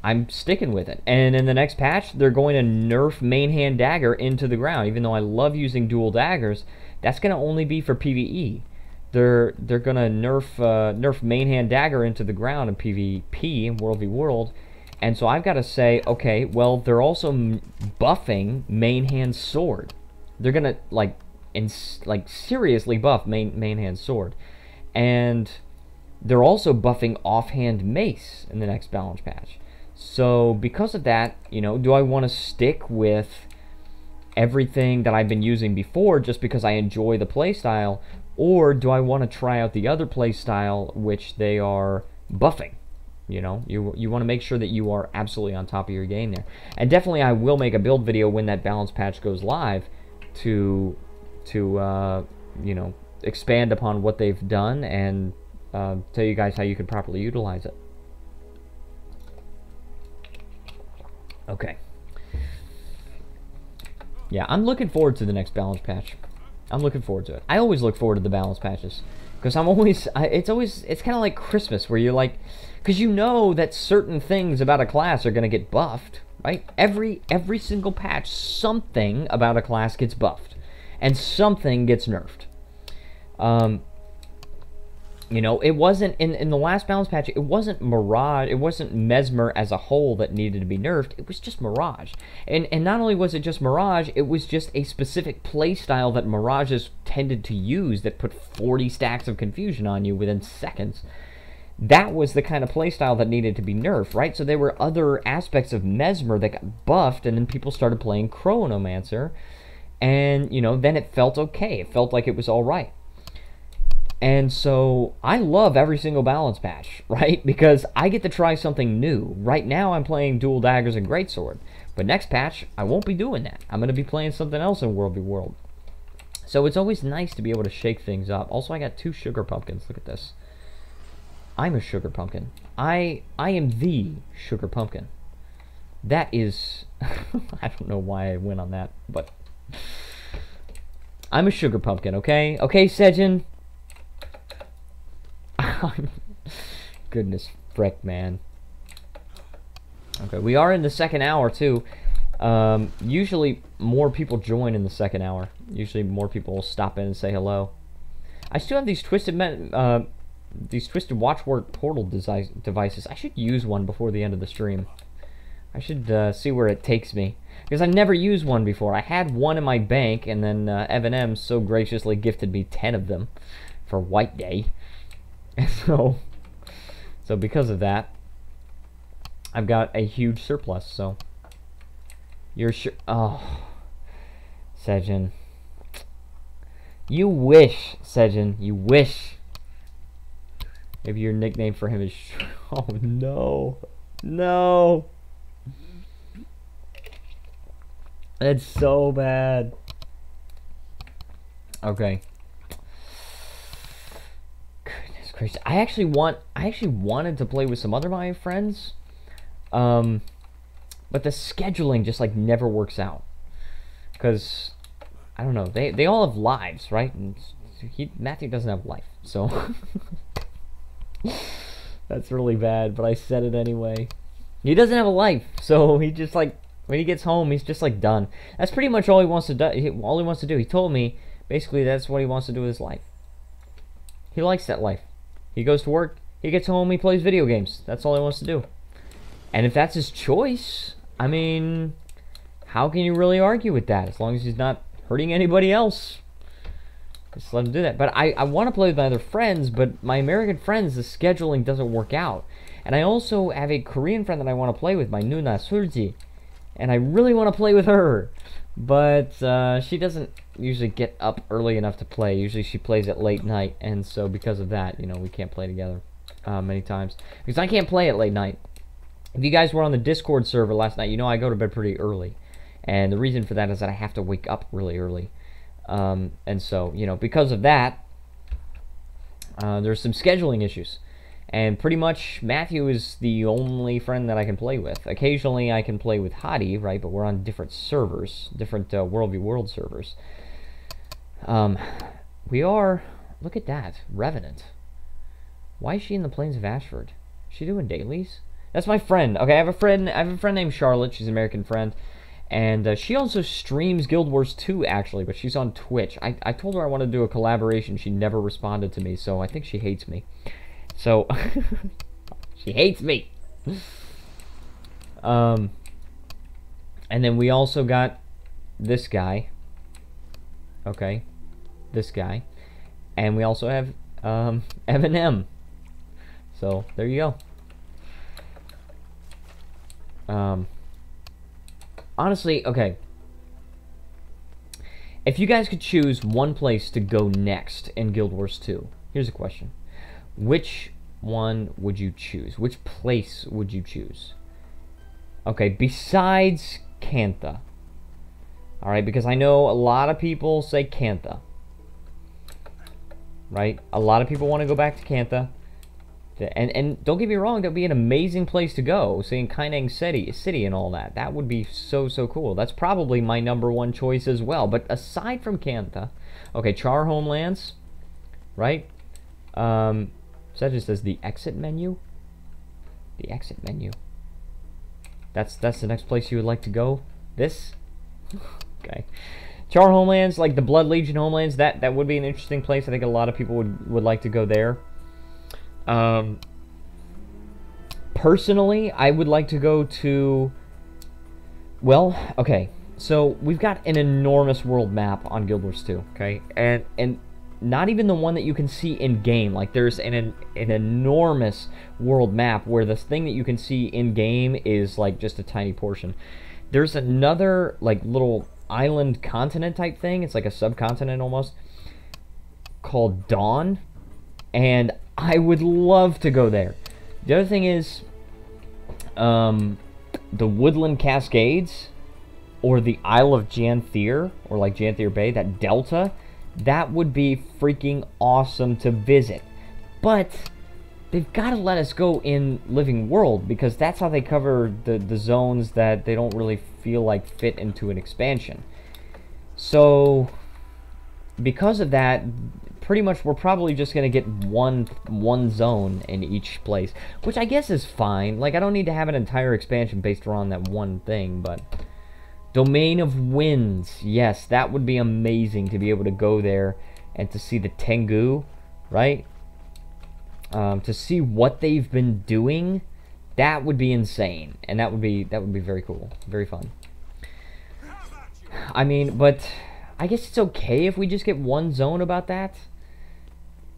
D: I'm sticking with it. And in the next patch, they're going to nerf main hand dagger into the ground. Even though I love using dual daggers, that's going to only be for PvE. They're going to nerf main hand dagger into the ground in PvP, in World v World. And so I've got to say, okay, well, they're also buffing main hand sword. They're going to, like seriously buff main hand sword. And they're also buffing offhand mace in the next balance patch. So because of that, you know, do I want to stick with everything that I've been using before just because I enjoy the playstyle, or do I want to try out the other playstyle which they are buffing? You know, you want to make sure that you are absolutely on top of your game there. And definitely I will make a build video when that balance patch goes live to you know, expand upon what they've done and tell you guys how you can properly utilize it. Okay. Yeah, I'm looking forward to the next balance patch. I'm looking forward to it. I always look forward to the balance patches because it's kind of like Christmas where you're like, because you know that certain things about a class are going to get buffed, right? Every single patch, something about a class gets buffed and something gets nerfed. You know, it wasn't, in the last balance patch, it wasn't Mirage, it wasn't Mesmer as a whole that needed to be nerfed, it was just Mirage. And not only was it just Mirage, it was just a specific playstyle that Mirages tended to use that put 40 stacks of confusion on you within seconds. That was the kind of playstyle that needed to be nerfed, right? So there were other aspects of Mesmer that got buffed, and then people started playing Chronomancer, and, you know, then it felt okay. It felt like it was alright. And so I love every single balance patch, right? Because I get to try something new. Right now I'm playing dual daggers and greatsword. But next patch, I won't be doing that. I'm going to be playing something else in World v World. So it's always nice to be able to shake things up. Also, I got 2 sugar pumpkins. Look at this. I'm a sugar pumpkin. I am the sugar pumpkin. That is... I don't know why I went on that, but... I'm a sugar pumpkin, okay? Okay, Sejin? Goodness frick, man. Okay, we are in the second hour too. Usually more people join in the second hour. Usually more people will stop in and say hello. I still have these twisted watchword portal devices. I should use one before the end of the stream. I should see where it takes me, because I've never used one before. I had one in my bank, and then Evan M so graciously gifted me 10 of them for White Day. So because of that, I've got a huge surplus. So you're sure? Oh, Sejin, you wish, Sejin, you wish. Maybe your nickname for him is. Oh no, no, that's so bad. Okay. I actually wanted to play with some other my friends, but the scheduling just like never works out. Because I don't know, they all have lives, right? And Matthew doesn't have life, so that's really bad. But I said it anyway. He doesn't have a life, so he just like when he gets home, he's just like done. That's pretty much all he wants to do. All he wants to do. He told me basically that's what he wants to do with his life. He likes that life. He goes to work, he gets home, he plays video games. That's all he wants to do. And if that's his choice, I mean, how can you really argue with that? As long as he's not hurting anybody else. Just let him do that. But I want to play with my other friends, but my American friends, the scheduling doesn't work out. And I also have a Korean friend that I want to play with, my Nuna Surji. And I really want to play with her. But she doesn't usually get up early enough to play. Usually she plays at late night, and so because of that, you know, we can't play together. many times because I can't play it late night. If you guys were on the Discord server last night, you know I go to bed pretty early, and the reason for that is that I have to wake up really early, and so, you know, because of that, there's some scheduling issues. And pretty much, Matthew is the only friend that I can play with. Occasionally, I can play with Hadi, right? But we're on different servers, different WvW servers. We are... Look at that. Revenant. Why is she in the Plains of Ashford? Is she doing dailies? That's my friend. Okay, I have a friend named Charlotte. She's an American friend. And she also streams Guild Wars 2, actually, but she's on Twitch. I told her I wanted to do a collaboration. She never responded to me, so I think she hates me. So, she hates me. And then we also got this guy. Okay. This guy. And we also have Evan M. So, there you go. Honestly, okay. If you guys could choose one place to go next in Guild Wars 2, here's a question. Which one would you choose? Which place would you choose? Okay, besides Cantha. Alright, because I know a lot of people say Cantha. Right? A lot of people want to go back to Cantha. And don't get me wrong, that would be an amazing place to go. Seeing Kaineng City and all that. That would be so cool. That's probably my #1 choice as well. But aside from Cantha, okay, Char Homelands, right? So that just says the exit menu. The exit menu. That's the next place you would like to go? This? Okay. Char Homelands, like the Blood Legion Homelands, that would be an interesting place. I think a lot of people would like to go there. Personally, I would like to go to... Well, okay. So, we've got an enormous world map on Guild Wars 2, okay? And not even the one that you can see in-game. Like, there's an enormous world map where the thing that you can see in-game is, like, just a tiny portion. There's another, like, little island continent type thing. It's like a subcontinent almost, called Dawn. And I would love to go there. The other thing is, the Woodland Cascades, or the Isle of Janthier, or like Janthier Bay, that delta, that would be freaking awesome to visit. But they've got to let us go in Living World, because that's how they cover the zones that they don't really feel like fit into an expansion. So, because of that, pretty much we're probably just going to get one zone in each place, which I guess is fine. Like, I don't need to have an entire expansion based around that one thing, but... Domain of Winds. Yes, that would be amazing to be able to go there and to see the Tengu, right? To see what they've been doing, that would be insane, and that would be very cool, very fun. I mean, but I guess it's okay if we just get one zone about that.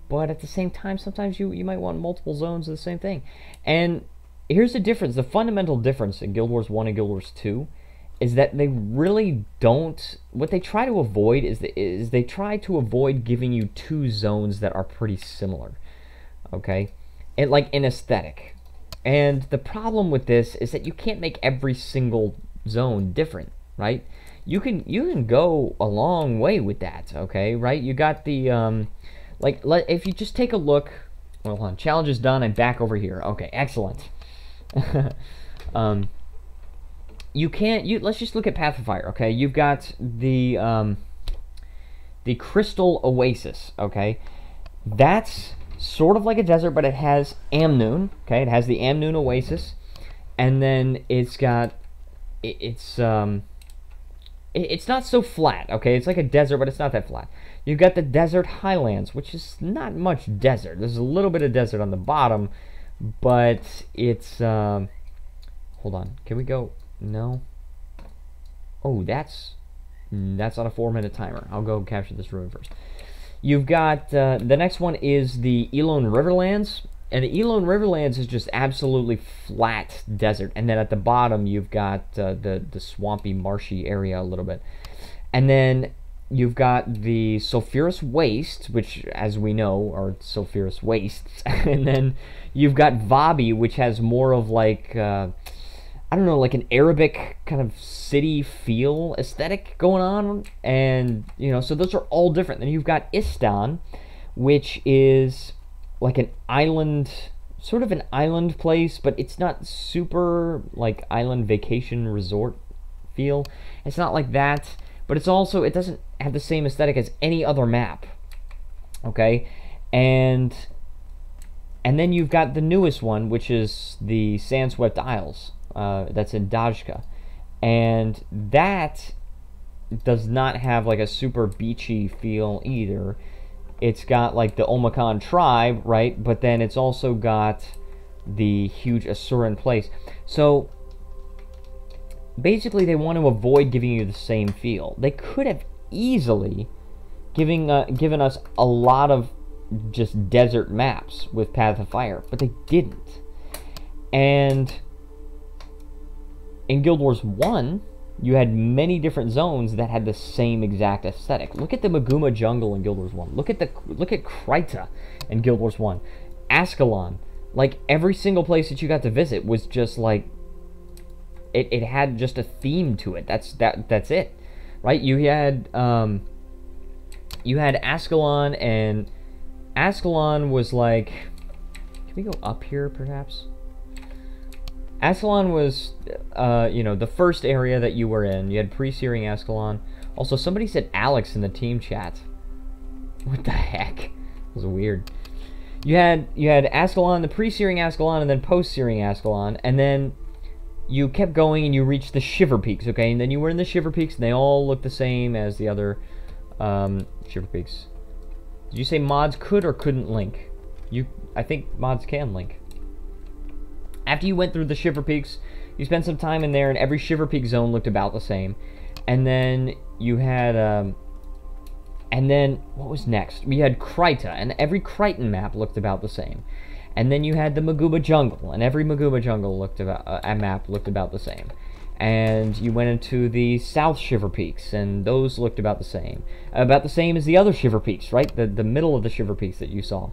D: But at the same time, sometimes you might want multiple zones of the same thing. And here's the difference, the fundamental difference in Guild Wars 1 and Guild Wars 2 is that they really don't... What they try to avoid is they try to avoid giving you two zones that are pretty similar. Okay? And like in aesthetic. And the problem with this is that you can't make every single zone different, right? You can go a long way with that, okay? Right? You got the... if you just take a look... Well, hold on. Challenge is done. I'm back over here. Okay, excellent. Let's just look at Path of Fire, okay? You've got the Crystal Oasis, okay? That's sort of like a desert, but it has Amnoon, okay? It has the Amnoon Oasis, and then it's got... It's not so flat, okay? It's like a desert, but it's not that flat. You've got the Desert Highlands, which is not much desert. There's a little bit of desert on the bottom, but it's... hold on. Can we go... No. Oh, that's on a 4-minute timer. I'll go capture this ruin first. You've got, the next one is the Elone Riverlands. And the Elone Riverlands is just absolutely flat desert. And then at the bottom, you've got the swampy, marshy area a little bit. And then you've got the sulfurous waste, which, as we know, are sulfurous wastes, and then you've got Vabi, which has more of like, I don't know, like an Arabic kind of city feel aesthetic going on, and, you know, so those are all different. Then you've got Istan, which is like an island, sort of an island place, but it's not super, like, island vacation resort feel. It's not like that. But it's also, it doesn't have the same aesthetic as any other map, okay? And then you've got the newest one, which is the Sandswept Isles. That's in Dajka. And that does not have like a super beachy feel either. It's got like the Omakan tribe, right? But then it's also got the huge Asuran place. So basically, they want to avoid giving you the same feel. They could have easily given us a lot of just desert maps with Path of Fire, but they didn't. And in Guild Wars 1, you had many different zones that had the same exact aesthetic. Look at the Maguma jungle in Guild Wars 1. Look at Kryta in Guild Wars 1. Ascalon. Like, every single place that you got to visit was just like, it had just a theme to it. That's it, right? You had Ascalon, and Ascalon was like, can we go up here perhaps? Ascalon was, you know, the first area that you were in. You had pre-searing Ascalon. Also, somebody said Alex in the team chat. What the heck? It was weird. You had Ascalon, the pre-searing Ascalon, and then post-searing Ascalon, and then you kept going and you reached the Shiver Peaks, okay? And then you were in the Shiver Peaks, and they all look the same as the other Shiver Peaks. Did you say mods could or couldn't link? I think mods can link. After you went through the Shiver Peaks, you spent some time in there, and every Shiver Peak zone looked about the same. And then you had, and then, what was next? We had Kryta, and every Krytan map looked about the same. And then you had the Maguma jungle, and every Maguma jungle map looked about the same. And you went into the South Shiver Peaks, and those looked about the same. About the same as the other Shiver Peaks, right? The middle of the Shiver Peaks that you saw.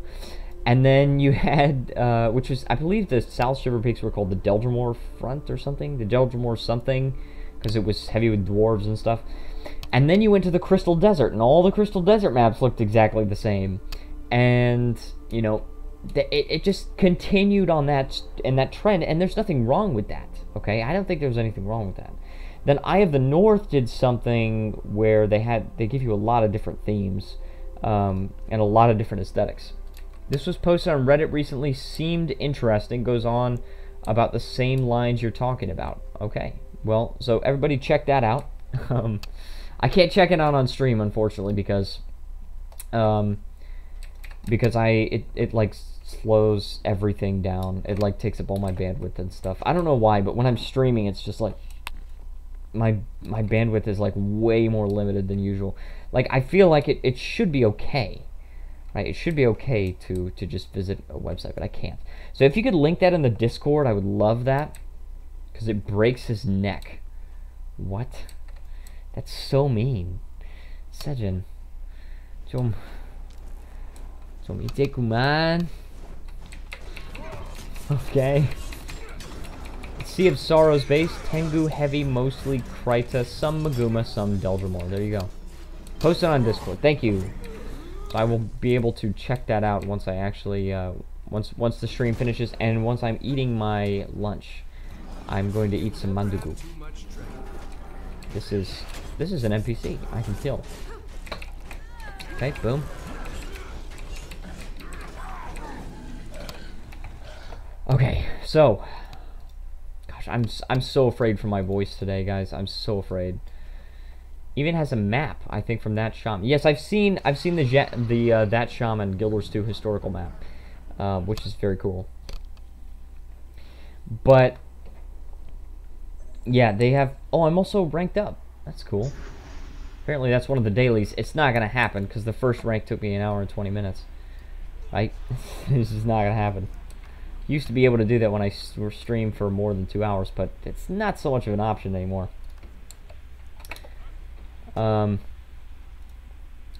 D: And then you had, which was, I believe the South Shiver Peaks were called the Deldrimor Front or something. The Deldrimor something, because it was heavy with dwarves and stuff. And then you went to the Crystal Desert, and all the Crystal Desert maps looked exactly the same. And, you know, it just continued on that trend, and there's nothing wrong with that, okay? I don't think there's anything wrong with that. Then Eye of the North did something where they give you a lot of different themes, and a lot of different aesthetics. This was posted on Reddit recently, seemed interesting, goes on about the same lines you're talking about. Okay, well, so everybody check that out. I can't check it out on stream, unfortunately, because it like slows everything down. It like takes up all my bandwidth and stuff. I don't know why, but when I'm streaming, it's just like my bandwidth is like way more limited than usual. Like, I feel like it should be okay, right? It should be okay to just visit a website, but I can't. So if you could link that in the Discord, I would love that, because it breaks his neck. What? That's so mean. Sajin. Som ite kuman. Okay. Sea of Sorrows base. Tengu heavy, mostly Kryta, some Maguma, some Deldrimor. There you go. Post it on Discord. Thank you. So I will be able to check that out once I actually, once the stream finishes, and once I'm eating my lunch. I'm going to eat some mandugu. This is an NPC I can kill. Okay, boom. Okay, so, gosh, I'm so afraid for my voice today, guys. I'm so afraid. Even has a map, I think, from that shaman. Yes, I've seen the that shaman Guild Wars 2 historical map, which is very cool. But yeah, they have. Oh, I'm also ranked up. That's cool. Apparently, that's one of the dailies. It's not gonna happen because the first rank took me 1 hour and 20 minutes. Right? This is not gonna happen. Used to be able to do that when I stream for more than 2 hours, but it's not so much of an option anymore.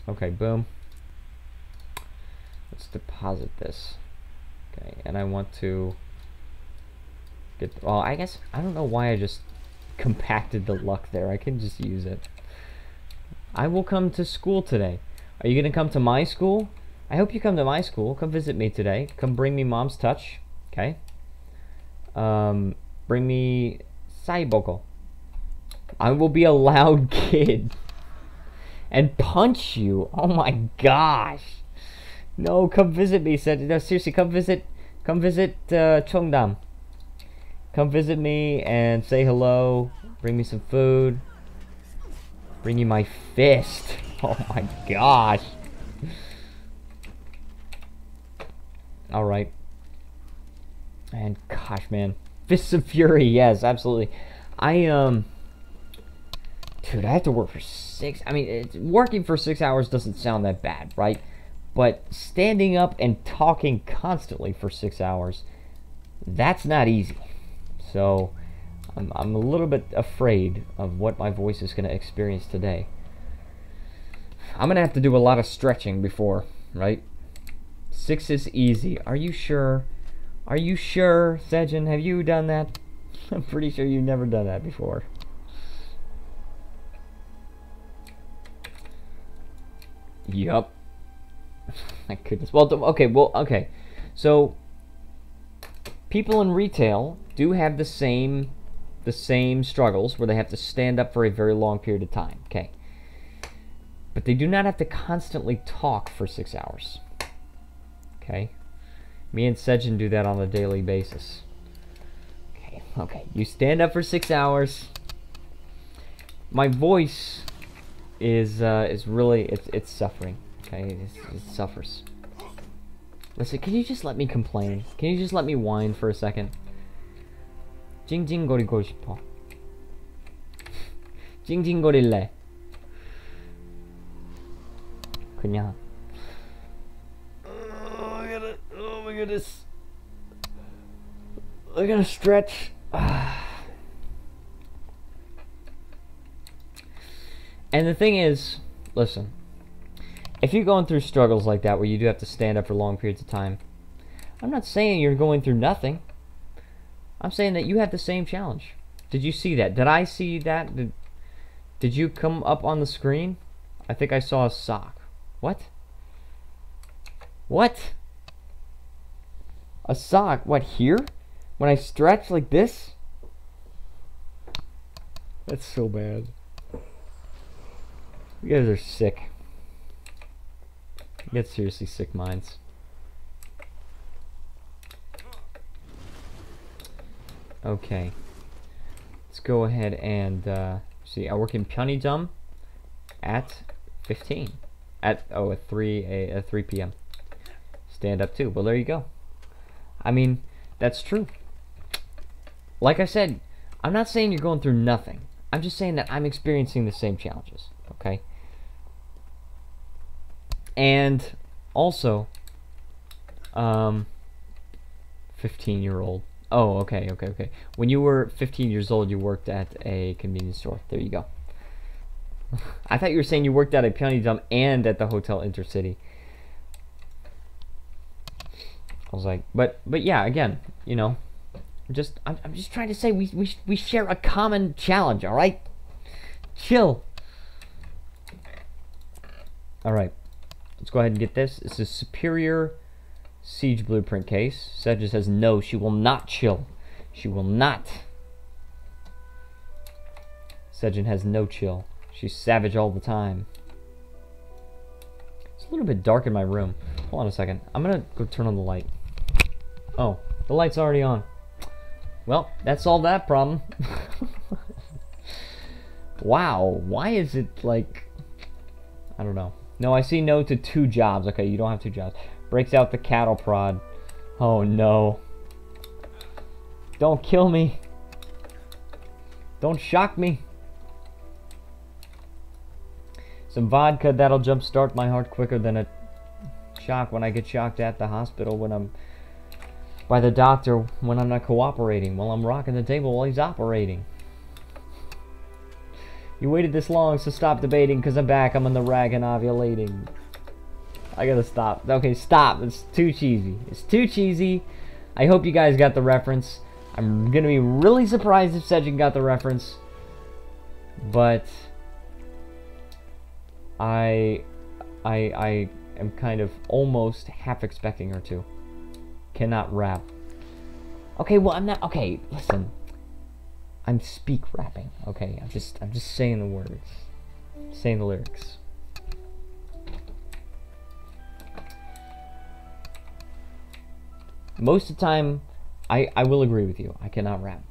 D: Okay, boom. Let's deposit this. Okay, and I want to get... Well, I guess... I don't know why I just compacted the luck there. I can just use it. I will come to school today. Are you going to come to my school? I hope you come to my school. Come visit me today. Come bring me mom's touch. Okay? Bring me Saiboko. I will be a loud kid. And punch you. Oh my gosh. No, come visit me. No, seriously, come visit Cheongdam. Come visit me and say hello. Bring me some food. Bring you my fist. Oh my gosh. Alright. And gosh, man. Fists of Fury, yes, absolutely. Dude, I have to work for 6... I mean, working for 6 hours doesn't sound that bad, right? But standing up and talking constantly for 6 hours, that's not easy. So, I'm a little bit afraid of what my voice is going to experience today. I'm going to have to do a lot of stretching before, right? 6 is easy. Are you sure? Are you sure, Sejin? Have you done that? I'm pretty sure you've never done that before. Yup. My goodness. Well, okay. So, people in retail do have the same struggles where they have to stand up for a very long period of time. Okay. But they do not have to constantly talk for 6 hours. Okay. Me and Sejin do that on a daily basis. Okay. You stand up for 6 hours. My voice is really it's suffering. Okay, it suffers. Listen, can you just let me complain? Can you just let me whine for a second? 징징거리고 싶어. 징징거릴래. 그냥. Oh my goodness. I gotta stretch. And the thing is, listen, if you're going through struggles like that where you do have to stand up for long periods of time, I'm not saying you're going through nothing. I'm saying that you have the same challenge. Did you see that? Did I see that? Did you come up on the screen? I think I saw a sock. What? What? A sock? What, here? When I stretch like this? That's so bad. You guys are sick. You got seriously sick minds. Okay. Let's go ahead and see. I work in Pyeongdam at 15. At 3 p.m. Stand up too. Well, there you go. I mean, that's true. Like I said, I'm not saying you're going through nothing. I'm just saying that I'm experiencing the same challenges. Okay? And also, 15-year-old. Oh, okay. When you were 15 years old, you worked at a convenience store. There you go. I thought you were saying you worked at a Pyeongdam and at the Hotel Intercity. I was like, but yeah, again, you know, I'm just trying to say we share a common challenge. All right, chill. All right. Let's go ahead and get this. This is Superior Siege Blueprint case. Sedge says no, she will not chill. She will not. Sejin has no chill. She's savage all the time. It's a little bit dark in my room. Hold on a second. I'm gonna go turn on the light. Oh, the light's already on. Well, that solved that problem. Wow, why is it like... I don't know. No, I see no to 2 jobs. Okay, you don't have 2 jobs. Breaks out the cattle prod. Oh no. Don't kill me. Don't shock me. Some vodka, that'll jumpstart my heart quicker than a shock when I get shocked at the hospital when I'm... by the doctor when I'm not cooperating, while I'm rocking the table while he's operating. You waited this long, so stop debating, because I'm back. I'm on the rag and ovulating. I gotta stop. Okay, stop. It's too cheesy. It's too cheesy. I hope you guys got the reference. I'm gonna be really surprised if Sejin got the reference. But I am kind of almost half expecting her to. Cannot rap. Okay, well, I'm not. Okay, listen. I'm speak rapping. Okay, I'm just saying the words, saying the lyrics. Most of the time, I will agree with you. I cannot rap,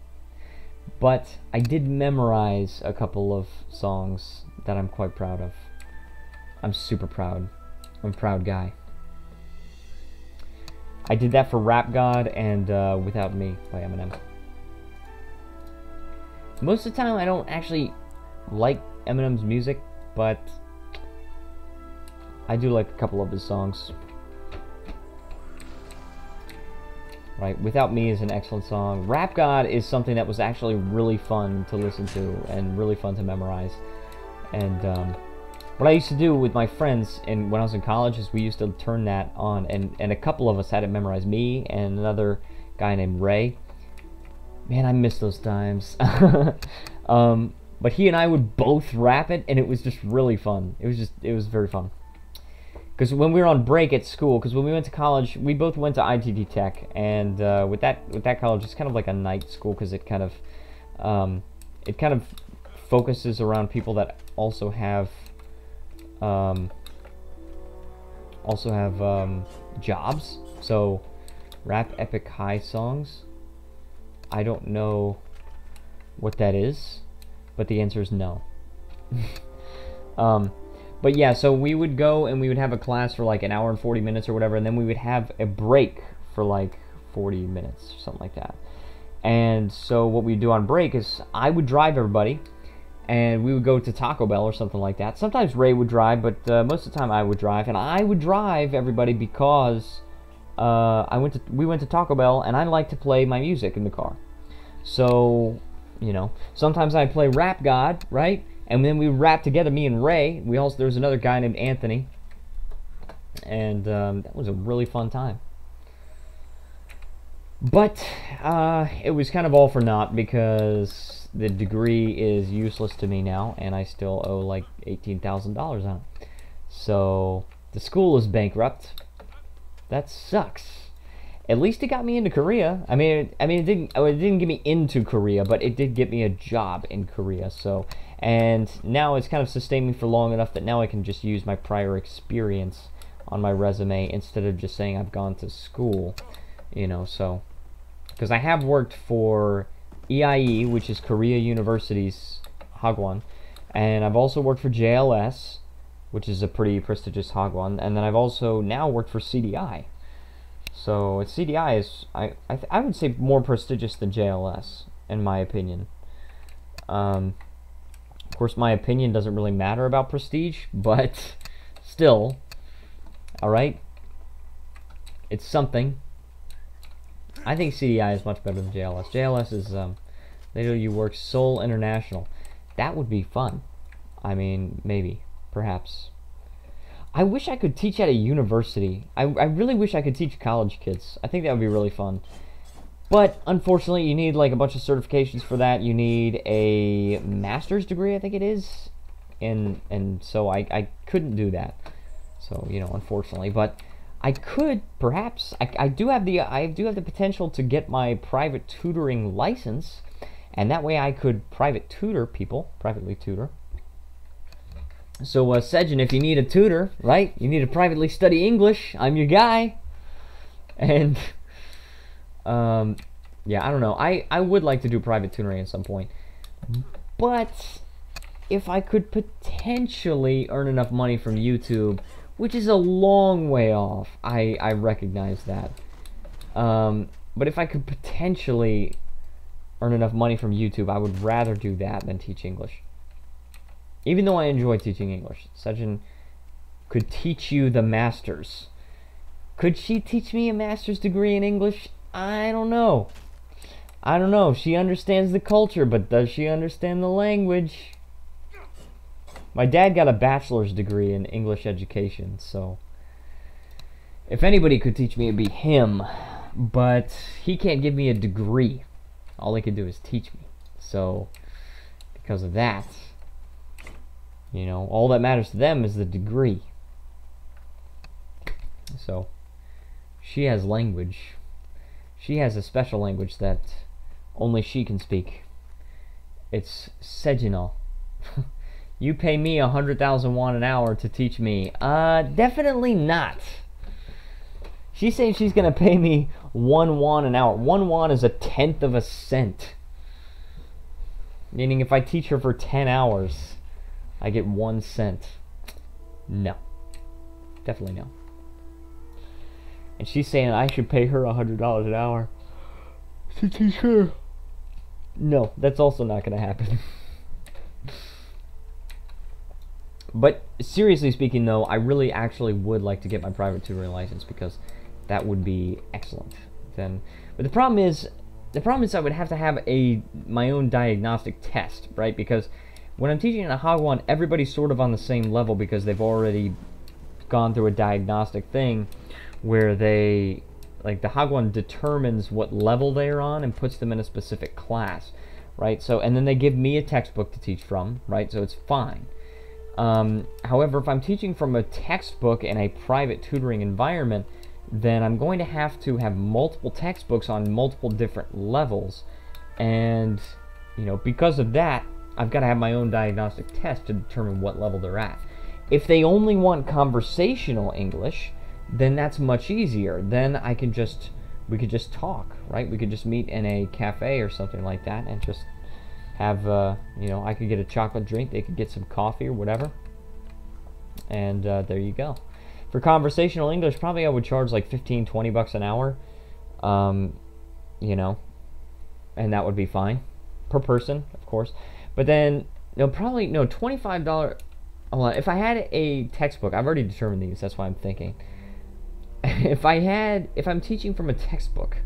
D: but I did memorize a couple of songs that I'm quite proud of. I'm super proud. I'm a proud guy. I did that for Rap God and Without Me by Eminem. Most of the time, I don't actually like Eminem's music, but I do like a couple of his songs. Right, Without Me is an excellent song. Rap God is something that was actually really fun to listen to and really fun to memorize. And what I used to do with my friends when I was in college is we used to turn that on, and a couple of us had it memorized. Me and another guy named Ray. Man, I miss those times. But he and I would both rap it, and it was just really fun. It was very fun. Because when we were on break at school, because when we went to college, we both went to ITT Tech, and with that college, it's kind of like a night school because it kind of focuses around people that also have jobs. So, rap epic high songs. I don't know what that is, but the answer is no. But yeah, so we would go and we would have a class for like an hour and 40 minutes or whatever, and then we would have a break for like 40 minutes or something like that. And so what we'd do on break is I would drive everybody, and we would go to Taco Bell or something like that. Sometimes Ray would drive, but most of the time I would drive, and I would drive everybody because we went to Taco Bell, and I like to play my music in the car. So, you know, sometimes I play Rap God, right? And then we rap together, me and Ray. There was another guy named Anthony, and that was a really fun time. But it was kind of all for naught because the degree is useless to me now, and I still owe like $18,000 on it. So the school is bankrupt. That sucks. At least it got me into Korea. I mean, it didn't get me into Korea, but it did get me a job in Korea. So, and now it's kind of sustained me for long enough that now I can just use my prior experience on my resume instead of just saying I've gone to school, you know. So, because I have worked for EIE, which is Korea University's Hagwon, and I've also worked for JLS, which is a pretty prestigious Hagwon, and then I've also now worked for CDI. So CDI is, I would say, more prestigious than JLS, in my opinion. Of course, my opinion doesn't really matter about prestige, but still, alright? It's something. I think CDI is much better than JLS. JLS is, they do you work Seoul International. That would be fun. I mean, maybe, perhaps. I wish I could teach at a university. I really wish I could teach college kids. I think that would be really fun. But, unfortunately, you need, like, a bunch of certifications for that. You need a master's degree, I think it is. And so I couldn't do that. So, you know, unfortunately. But I could, perhaps. I do have the potential to get my private tutoring license. And that way I could private tutor people. Privately tutor. So, Sejin, if you need a tutor, right? You need to privately study English. I'm your guy. And, yeah, I don't know. I would like to do private tutoring at some point. But, if I could potentially earn enough money from YouTube, which is a long way off, I recognize that. But if I could potentially earn enough money from YouTube, I would rather do that than teach English. Even though I enjoy teaching English, Sejin could teach you the masters. Could she teach me a master's degree in English? I don't know. I don't know. She understands the culture, but does she understand the language? My dad got a bachelor's degree in English education, so if anybody could teach me, it'd be him. But he can't give me a degree. All he could do is teach me. So, because of that, you know, all that matters to them is the degree. So, she has language. She has a special language that only she can speak. It's Sejinal. You pay me 100,000 won an hour to teach me. Definitely not. She's saying she's gonna pay me 1 won an hour. 1 won is 1/10 of a cent. Meaning if I teach her for 10 hours, I get 1 cent. No. Definitely no. And she's saying I should pay her $100 an hour to teach her. No, that's also not gonna happen. But seriously speaking though, I really actually would like to get my private tutoring license because that would be excellent. But the problem is I would have to have my own diagnostic test, right? Because when I'm teaching in a Hagwon, everybody's sort of on the same level because they've already gone through a diagnostic thing where they, like, the Hagwon determines what level they are on and puts them in a specific class, right? So, and then they give me a textbook to teach from, right? So it's fine. However, if I'm teaching from a textbook in a private tutoring environment, then I'm going to have multiple textbooks on multiple different levels. And, you know, because of that, I've got to have my own diagnostic test to determine what level they're at. If they only want conversational English, then that's much easier. Then we could just talk, right? We could just meet in a cafe or something like that and just have, you know, I could get a chocolate drink, they could get some coffee or whatever, and there you go. For conversational English, probably I would charge like 15-20 bucks an hour, you know, and that would be fine per person, of course. But then, no, probably, no, $25. Hold on, if I had a textbook, I've already determined these, that's why I'm thinking. If I'm teaching from a textbook,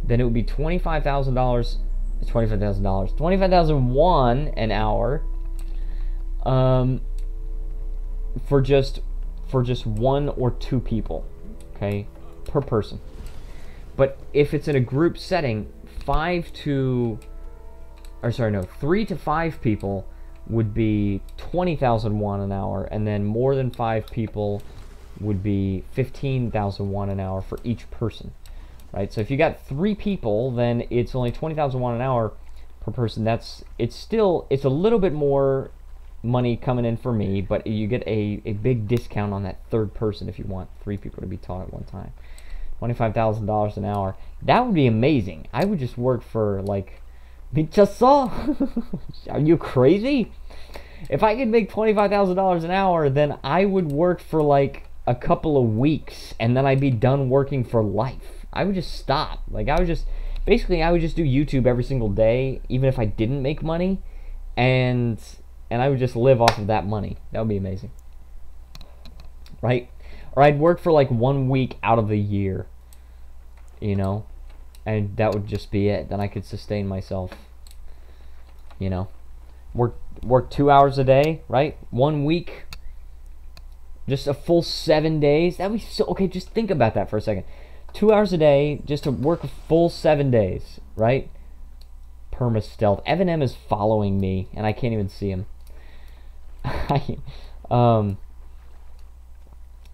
D: then it would be $25,000. 25,000 won an hour, for just 1 or 2 people, okay, per person. But if it's in a group setting, 3 to 5 people would be 20,000 won an hour, and then more than 5 people would be 15,000 won an hour for each person. Right, so if you got 3 people, then it's only 20,000 won an hour per person. It's a little bit more money coming in for me, but you get a big discount on that 3rd person if you want 3 people to be taught at one time. $25,000 an hour. That would be amazing. I would just work for, like, are you crazy? If I could make $25,000 an hour, then I would work for like a couple of weeks, and then I'd be done working for life. I would just stop. Like, I would just do YouTube every single day, even if I didn't make money, and I would just live off of that money. That would be amazing, right? Or I'd work for like 1 week out of the year, you know, and that would just be it. Then I could sustain myself, you know. Work 2 hours a day, right? 1 week, just a full 7 days. That'd be so, okay, just think about that for a second. 2 hours a day, just to work a full 7 days, right? Perma stealth. Evan M is following me, and I can't even see him.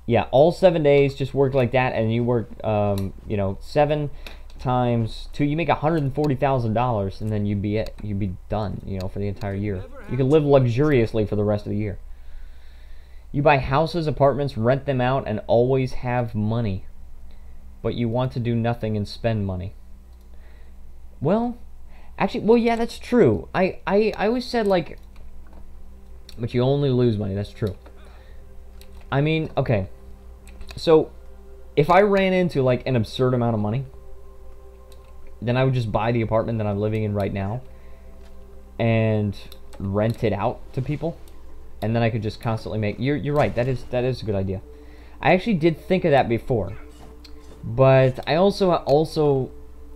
D: Yeah, all 7 days, just work like that, and you work, you know, 7 times 2, you make $140,000, and then you'd be done, you know, for the entire year. You can live luxuriously for the rest of the year. You buy houses, apartments, rent them out, and always have money. But you want to do nothing and spend money. Well, actually, well, yeah, that's true. I always said, like, but you only lose money. That's true. I mean, okay. So, if I ran into, like, an absurd amount of money, then I would just buy the apartment that I'm living in right now and rent it out to people, and then I could just constantly make. You're right. That is a good idea. I actually did think of that before, but I also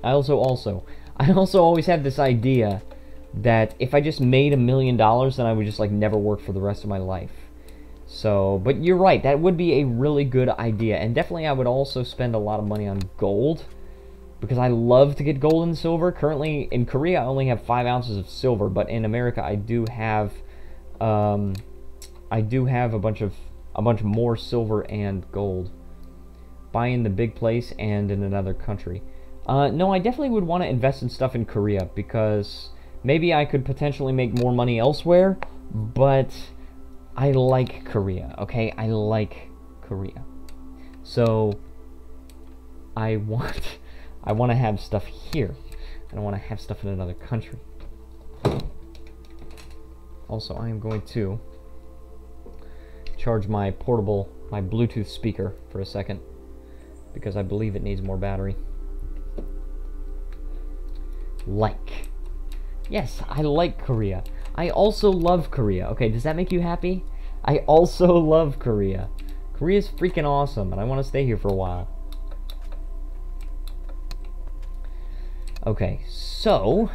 D: always had this idea that if I just made $1 million, then I would just like never work for the rest of my life. So, but you're right, that would be a really good idea. And definitely I would also spend a lot of money on gold, because I love to get gold and silver. Currently in Korea I only have 5 ounces of silver, but in America I do have a bunch more silver and gold. Buy in the big place and in another country. No, I definitely would want to invest in stuff in Korea, because maybe I could potentially make more money elsewhere, but I like Korea, okay? I like Korea. So I want to have stuff here. I don't want to have stuff in another country. Also, I am going to charge my Bluetooth speaker for a second, because I believe it needs more battery. Like. Yes, I like Korea. I also love Korea. Okay, does that make you happy? I also love Korea. Korea's freaking awesome, and I want to stay here for a while. Okay, so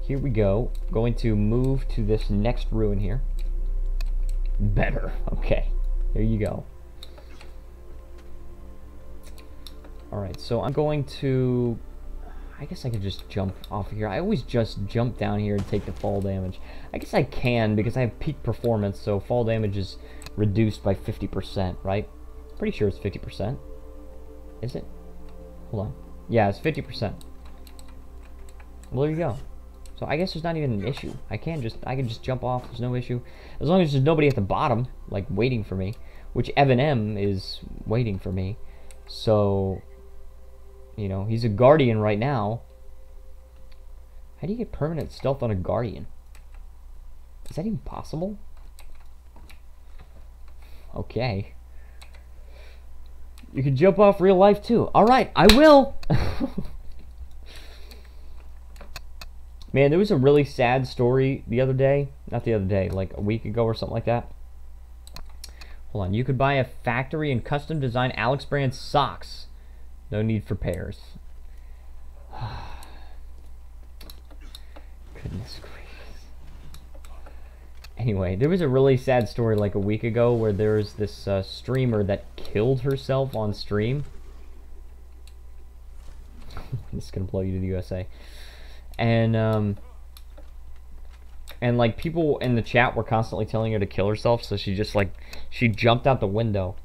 D: here we go. Going to move to this next ruin here. Better. Okay, there you go. Alright, so I'm going to... I guess I could just jump off of here. I always just jump down here and take the fall damage. I guess I can, because I have peak performance, so fall damage is reduced by 50%, right? Pretty sure it's 50%. Is it? Hold on. Yeah, it's 50%. Well, there you go. So I guess there's not even an issue. I can just jump off. There's no issue. As long as there's nobody at the bottom, like, waiting for me. Which Evan M is waiting for me. So... you know, he's a guardian right now. How do you get permanent stealth on a guardian? Is that even possible? Okay. You can jump off real life too. Alright, I will! Man, there was a really sad story the other day. Not the other day, like a week ago or something like that. Hold on, you could buy a factory and custom design Alex brand socks. No need for pairs. Goodness gracious. Anyway, there was a really sad story like a week ago where there was this streamer that killed herself on stream. This is gonna blow you to the USA. And like people in the chat were constantly telling her to kill herself, so she just like she jumped out the window,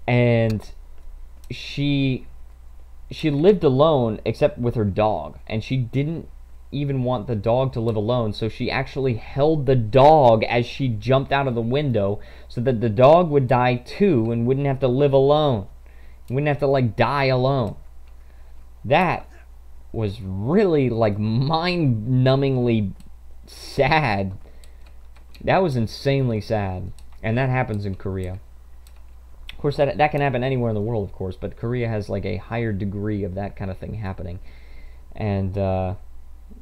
D: and she lived alone except with her dog, and she didn't even want the dog to live alone, so she actually held the dog as she jumped out of the window so that the dog would die too and wouldn't have to live alone. Wouldn't have to like die alone. That was really like mind-numbingly sad. That was insanely sad, and that happens in Korea. Of course, that can happen anywhere in the world, of course, but Korea has like a higher degree of that kind of thing happening. And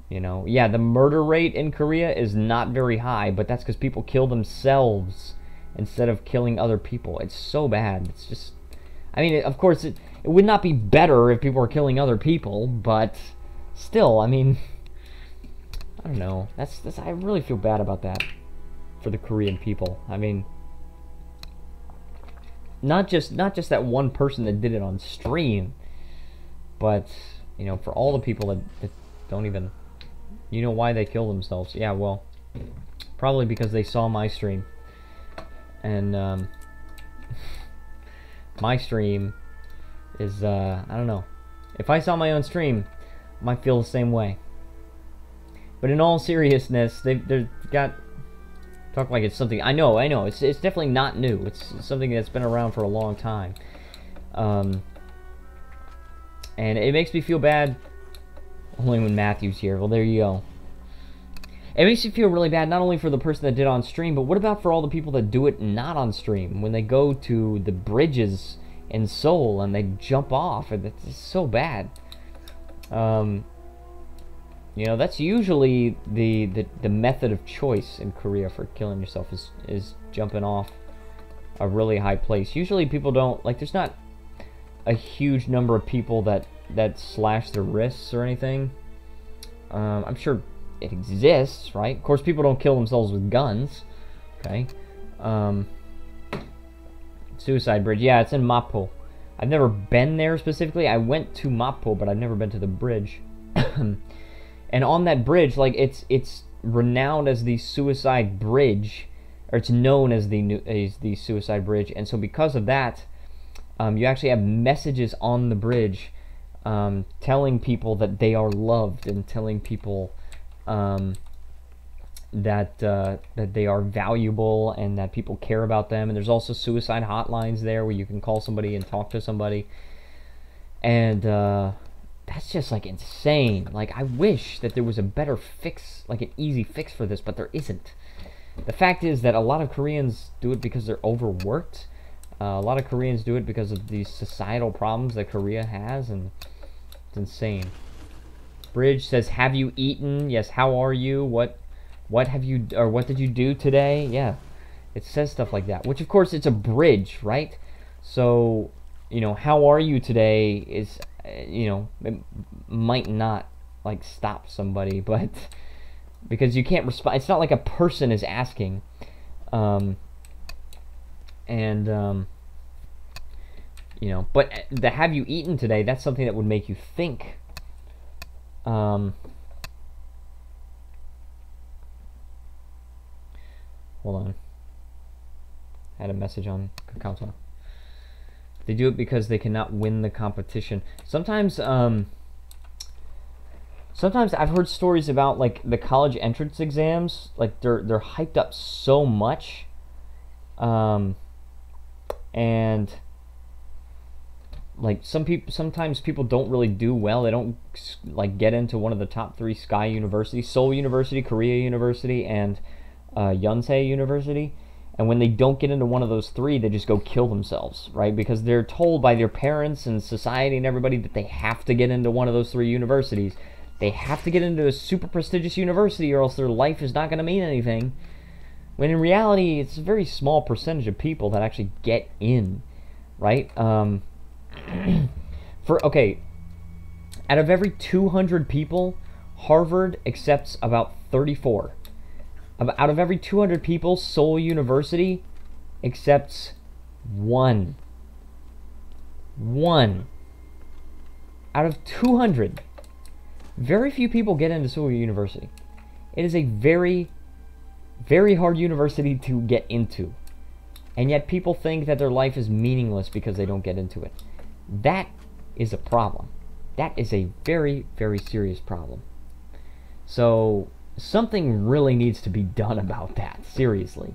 D: you know, yeah, the murder rate in Korea is not very high, but that's because people kill themselves instead of killing other people. It's so bad. It's just, I mean, of course, it would not be better if people were killing other people, but still, I mean, I don't know. That's I really feel bad about that for the Korean people. I mean, not just that one person that did it on stream, but you know, for all the people that don't even, you know, why they kill themselves. Yeah, well, probably because they saw my stream, and my stream is I don't know. If I saw my own stream, I might feel the same way. But in all seriousness, they've got talk like it's something. I know. It's definitely not new. It's something that's been around for a long time. And it makes me feel bad. Only when Matthew's here. Well, there you go. It makes you feel really bad, not only for the person that did it on stream, but what about for all the people that do it not on stream? When they go to the bridges in Seoul and they jump off, and it's so bad. You know, that's usually the method of choice in Korea for killing yourself is jumping off a really high place. Usually people don't, like, there's not a huge number of people that slash their wrists or anything. I'm sure it exists, right? Of course, people don't kill themselves with guns. Okay. Suicide Bridge. Yeah, it's in Mapo. I've never been there specifically. I went to Mapo, but I've never been to the bridge. And on that bridge, like, it's renowned as the Suicide Bridge, or it's known as the Suicide Bridge. And so because of that, you actually have messages on the bridge telling people that they are loved, and telling people that they are valuable, and that people care about them. And there's also suicide hotlines there where you can call somebody and talk to somebody. And that's just like insane. Like, I wish that there was a better fix, like an easy fix for this, but there isn't. The fact is that a lot of Koreans do it because they're overworked. A lot of Koreans do it because of these societal problems that Korea has, and it's insane. Bridge says, "Have you eaten?" Yes. How are you? What have you, or what did you do today? Yeah, it says stuff like that. Which, of course, it's a bridge, right? So, you know, how are you today is, you know, it might not like stop somebody, but because you can't respond, it's not like a person is asking. You know, but the "have you eaten today," that's something that would make you think. Hold on. I had a message on Kakao. They do it because they cannot win the competition. Sometimes I've heard stories about, like, the college entrance exams. Like, they're hyped up so much, and like sometimes people don't really do well. They don't like get into one of the top 3 Sky universities: Seoul University, Korea University, and Yonsei University. And when they don't get into one of those 3, they just go kill themselves, right? Because they're told by their parents and society and everybody that they have to get into one of those 3 universities. They have to get into a super prestigious university, or else their life is not going to mean anything. When in reality, it's a very small percentage of people that actually get in, right? Okay, out of every 200 people, Harvard accepts about 34. Out of every 200 people, Seoul University accepts 1. 1. Out of 200. Very few people get into Seoul University. It is a very, very hard university to get into. And yet people think that their life is meaningless because they don't get into it. That is a problem. That is a very, very serious problem. So something really needs to be done about that, seriously.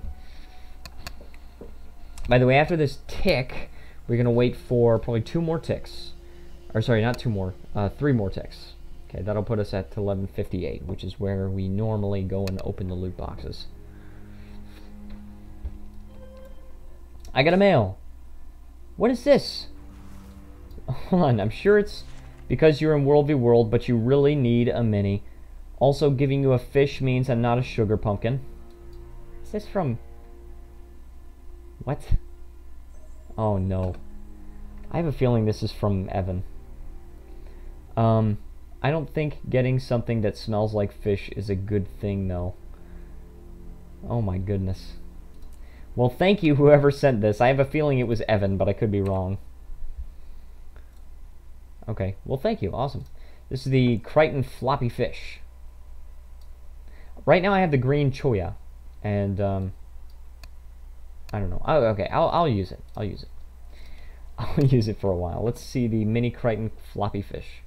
D: By the way, after this tick, we're going to wait for probably 2 more ticks. Or sorry, not 2 more, 3 more ticks. Okay, that'll put us at 11:58, which is where we normally go and open the loot boxes. I got a mail. What is this? Hold on, I'm sure it's because you're in WvW, but you really need a mini. Also, giving you a fish means I'm not a sugar pumpkin. Is this from... What? Oh no. I have a feeling this is from Evan. I don't think getting something that smells like fish is a good thing, though. Oh my goodness. Well, thank you, whoever sent this. I have a feeling it was Evan, but I could be wrong. Okay, well, thank you. Awesome. This is the Crichton floppy fish. Right now I have the green choya, and I don't know. Oh, okay, I'll use it. I'll use it. I'll use it for a while. Let's see the mini Crichton floppy fish.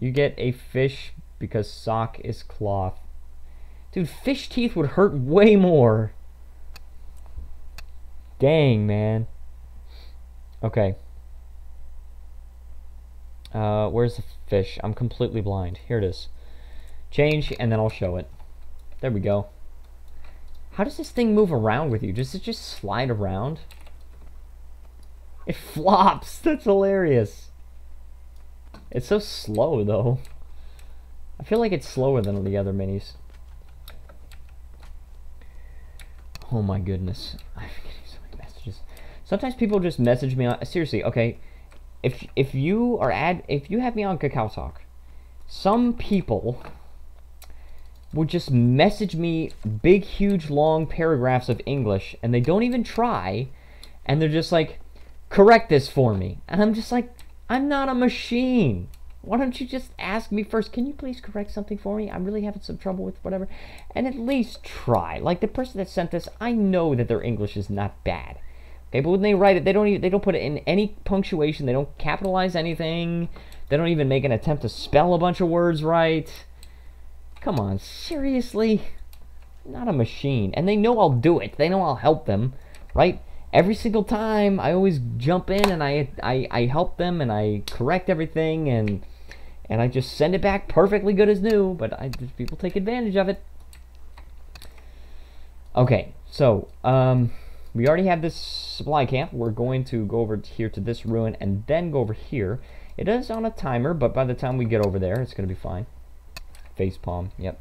D: You get a fish because sock is cloth. Dude, fish teeth would hurt way more. Dang, man. Okay. Where's the fish? I'm completely blind. Here it is. Change, and then I'll show it. There we go. How does this thing move around with you? Does it just slide around? It flops! That's hilarious. It's so slow, though. I feel like it's slower than the other minis. Oh my goodness. I'm getting so many messages. Sometimes people just message me on... Seriously, okay. If you have me on Kakao Talk, some people will just message me big, huge, long paragraphs of English, and they don't even try, and they're just like, correct this for me. And I'm just like, I'm not a machine. Why don't you just ask me first, can you please correct something for me? I'm really having some trouble with whatever. And at least try. Like, the person that sent this, I know that their English is not bad. Okay, but when they write it, they don't put it in any punctuation. They don't capitalize anything. They don't even make an attempt to spell a bunch of words right. Come on, seriously? I'm not a machine. And they know I'll do it. They know I'll help them, right? Every single time, I always jump in and I help them and I correct everything and I just send it back perfectly good as new, but people take advantage of it. Okay, so, we already have this supply camp. We're going to go over here to this ruin and then go over here. It is on a timer, but by the time we get over there, it's going to be fine. Facepalm, yep.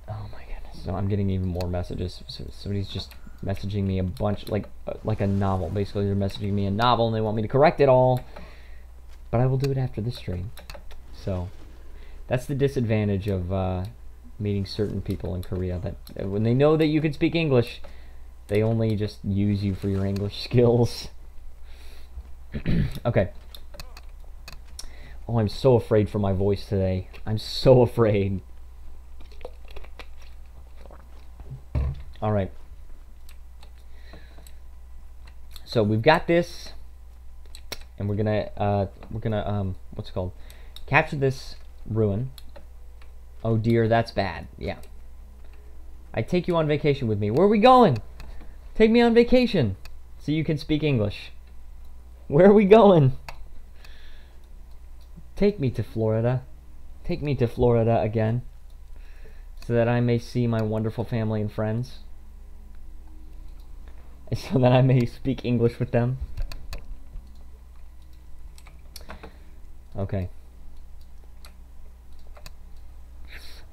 D: Oh my goodness. So I'm getting even more messages. So somebody's just messaging me a bunch, like a novel. Basically, they're messaging me a novel and they want me to correct it all. But I will do it after this stream. So that's the disadvantage of meeting certain people in Korea. That when they know that you can speak English, they only just use you for your English skills. Okay. Oh, I'm so afraid for my voice today. I'm so afraid. Alright. So we've got this. And we're gonna what's it called? Capture this ruin. Oh dear, that's bad. Yeah. I take you on vacation with me. Where are we going? Take me on vacation. So you can speak English. Where are we going? Take me to Florida. Take me to Florida again. So that I may see my wonderful family and friends. And so that I may speak English with them. Okay.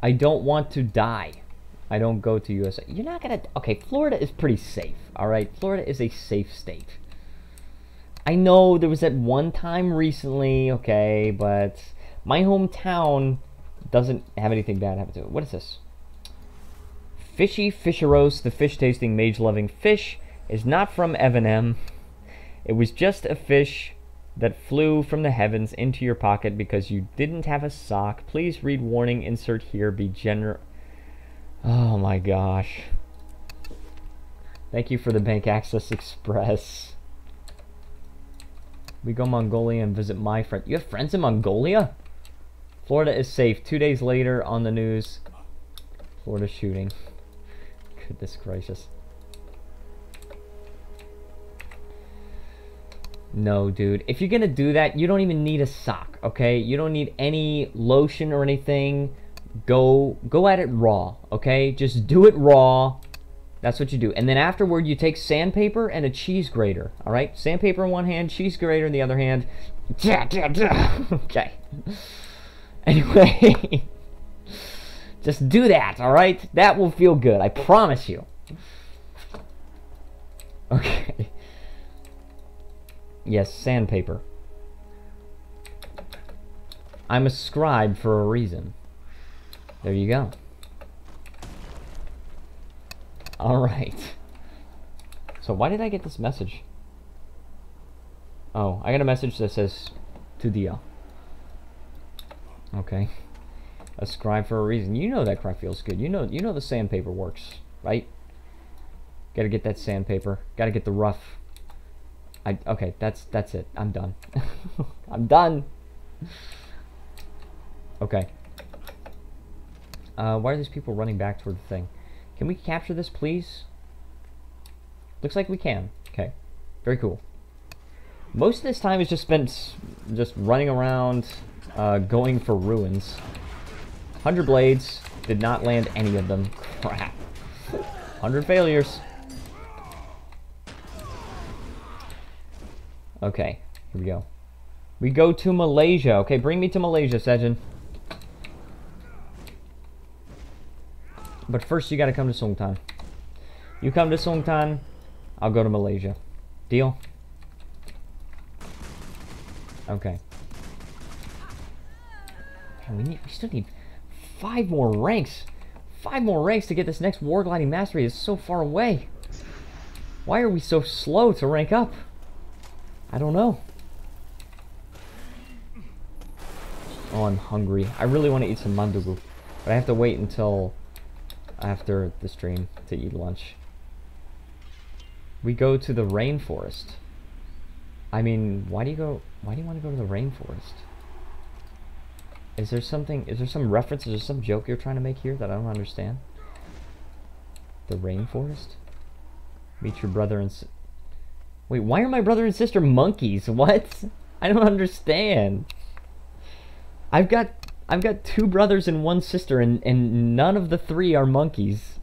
D: I don't want to die. I don't go to USA. You're not gonna... Okay, Florida is pretty safe. Alright? Florida is a safe state. I know there was that one time recently, okay, but my hometown doesn't have anything bad happen to it. What is this? Fishy Fisheros, the fish-tasting, mage-loving fish, is not from Evan M. It was just a fish that flew from the heavens into your pocket because you didn't have a sock. Please read warning, insert here, be generous. Oh my gosh. Thank you for the Bank Access Express. We go Mongolia and visit my friend. You have friends in Mongolia? Florida is safe. 2 days later on the news. Florida shooting. Goodness gracious. No, dude. If you're gonna do that, you don't even need a sock, okay? You don't need any lotion or anything. Go at it raw, okay? Just do it raw. That's what you do. And then afterward, you take sandpaper and a cheese grater, all right? Sandpaper in one hand, cheese grater in the other hand. Okay. Anyway, just do that, all right? That will feel good, I promise you. Okay. Yes, sandpaper. I'm a scribe for a reason. There you go. Alright. So why did I get this message? Oh, I got a message that says to Dia. Okay. A scribe for a reason. You know that crap feels good. You know the sandpaper works, right? Gotta get that sandpaper. Gotta get the rough. Okay, that's it. I'm done. I'm done. Okay. Why are these people running back toward the thing? Can we capture this, please? Looks like we can. Okay. Very cool. Most of this time is just spent just running around, going for ruins. 100 blades. Did not land any of them. Crap. 100 failures. Okay. Here we go. We go to Malaysia. Okay, bring me to Malaysia, Sejin. But first, you gotta come to Songtan. You come to Songtan, I'll go to Malaysia. Deal? Okay. we still need 5 more ranks. 5 more ranks to get this next War Gliding Mastery. It's so far away. Why are we so slow to rank up? I don't know. Oh, I'm hungry. I really want to eat some mandugu, but I have to wait until after the stream to eat lunch. We go to the rainforest. I mean, why do you want to go to the rainforest? Is there some reference, is there some joke you're trying to make here that I don't understand? The rainforest? Meet your brother and wait, why are my brother and sister monkeys? What? I don't understand. I've got 2 brothers and 1 sister, and none of the 3 are monkeys.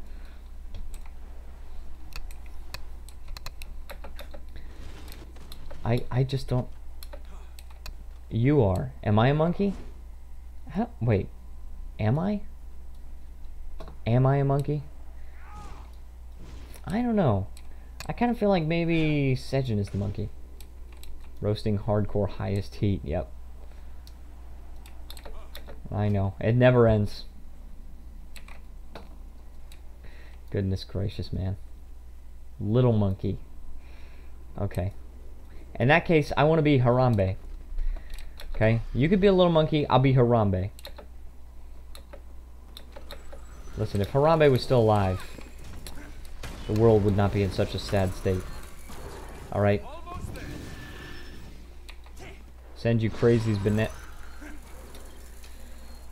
D: I just don't. You are. Am I a monkey? How? Wait. Am I? Am I a monkey? I don't know. I kind of feel like maybe Sejin is the monkey. Roasting hardcore highest heat. Yep. I know. It never ends. Goodness gracious, man. Little monkey. Okay. In that case, I want to be Harambe. Okay? You could be a little monkey, I'll be Harambe. Listen, if Harambe was still alive, the world would not be in such a sad state. Alright? Send you crazies banana.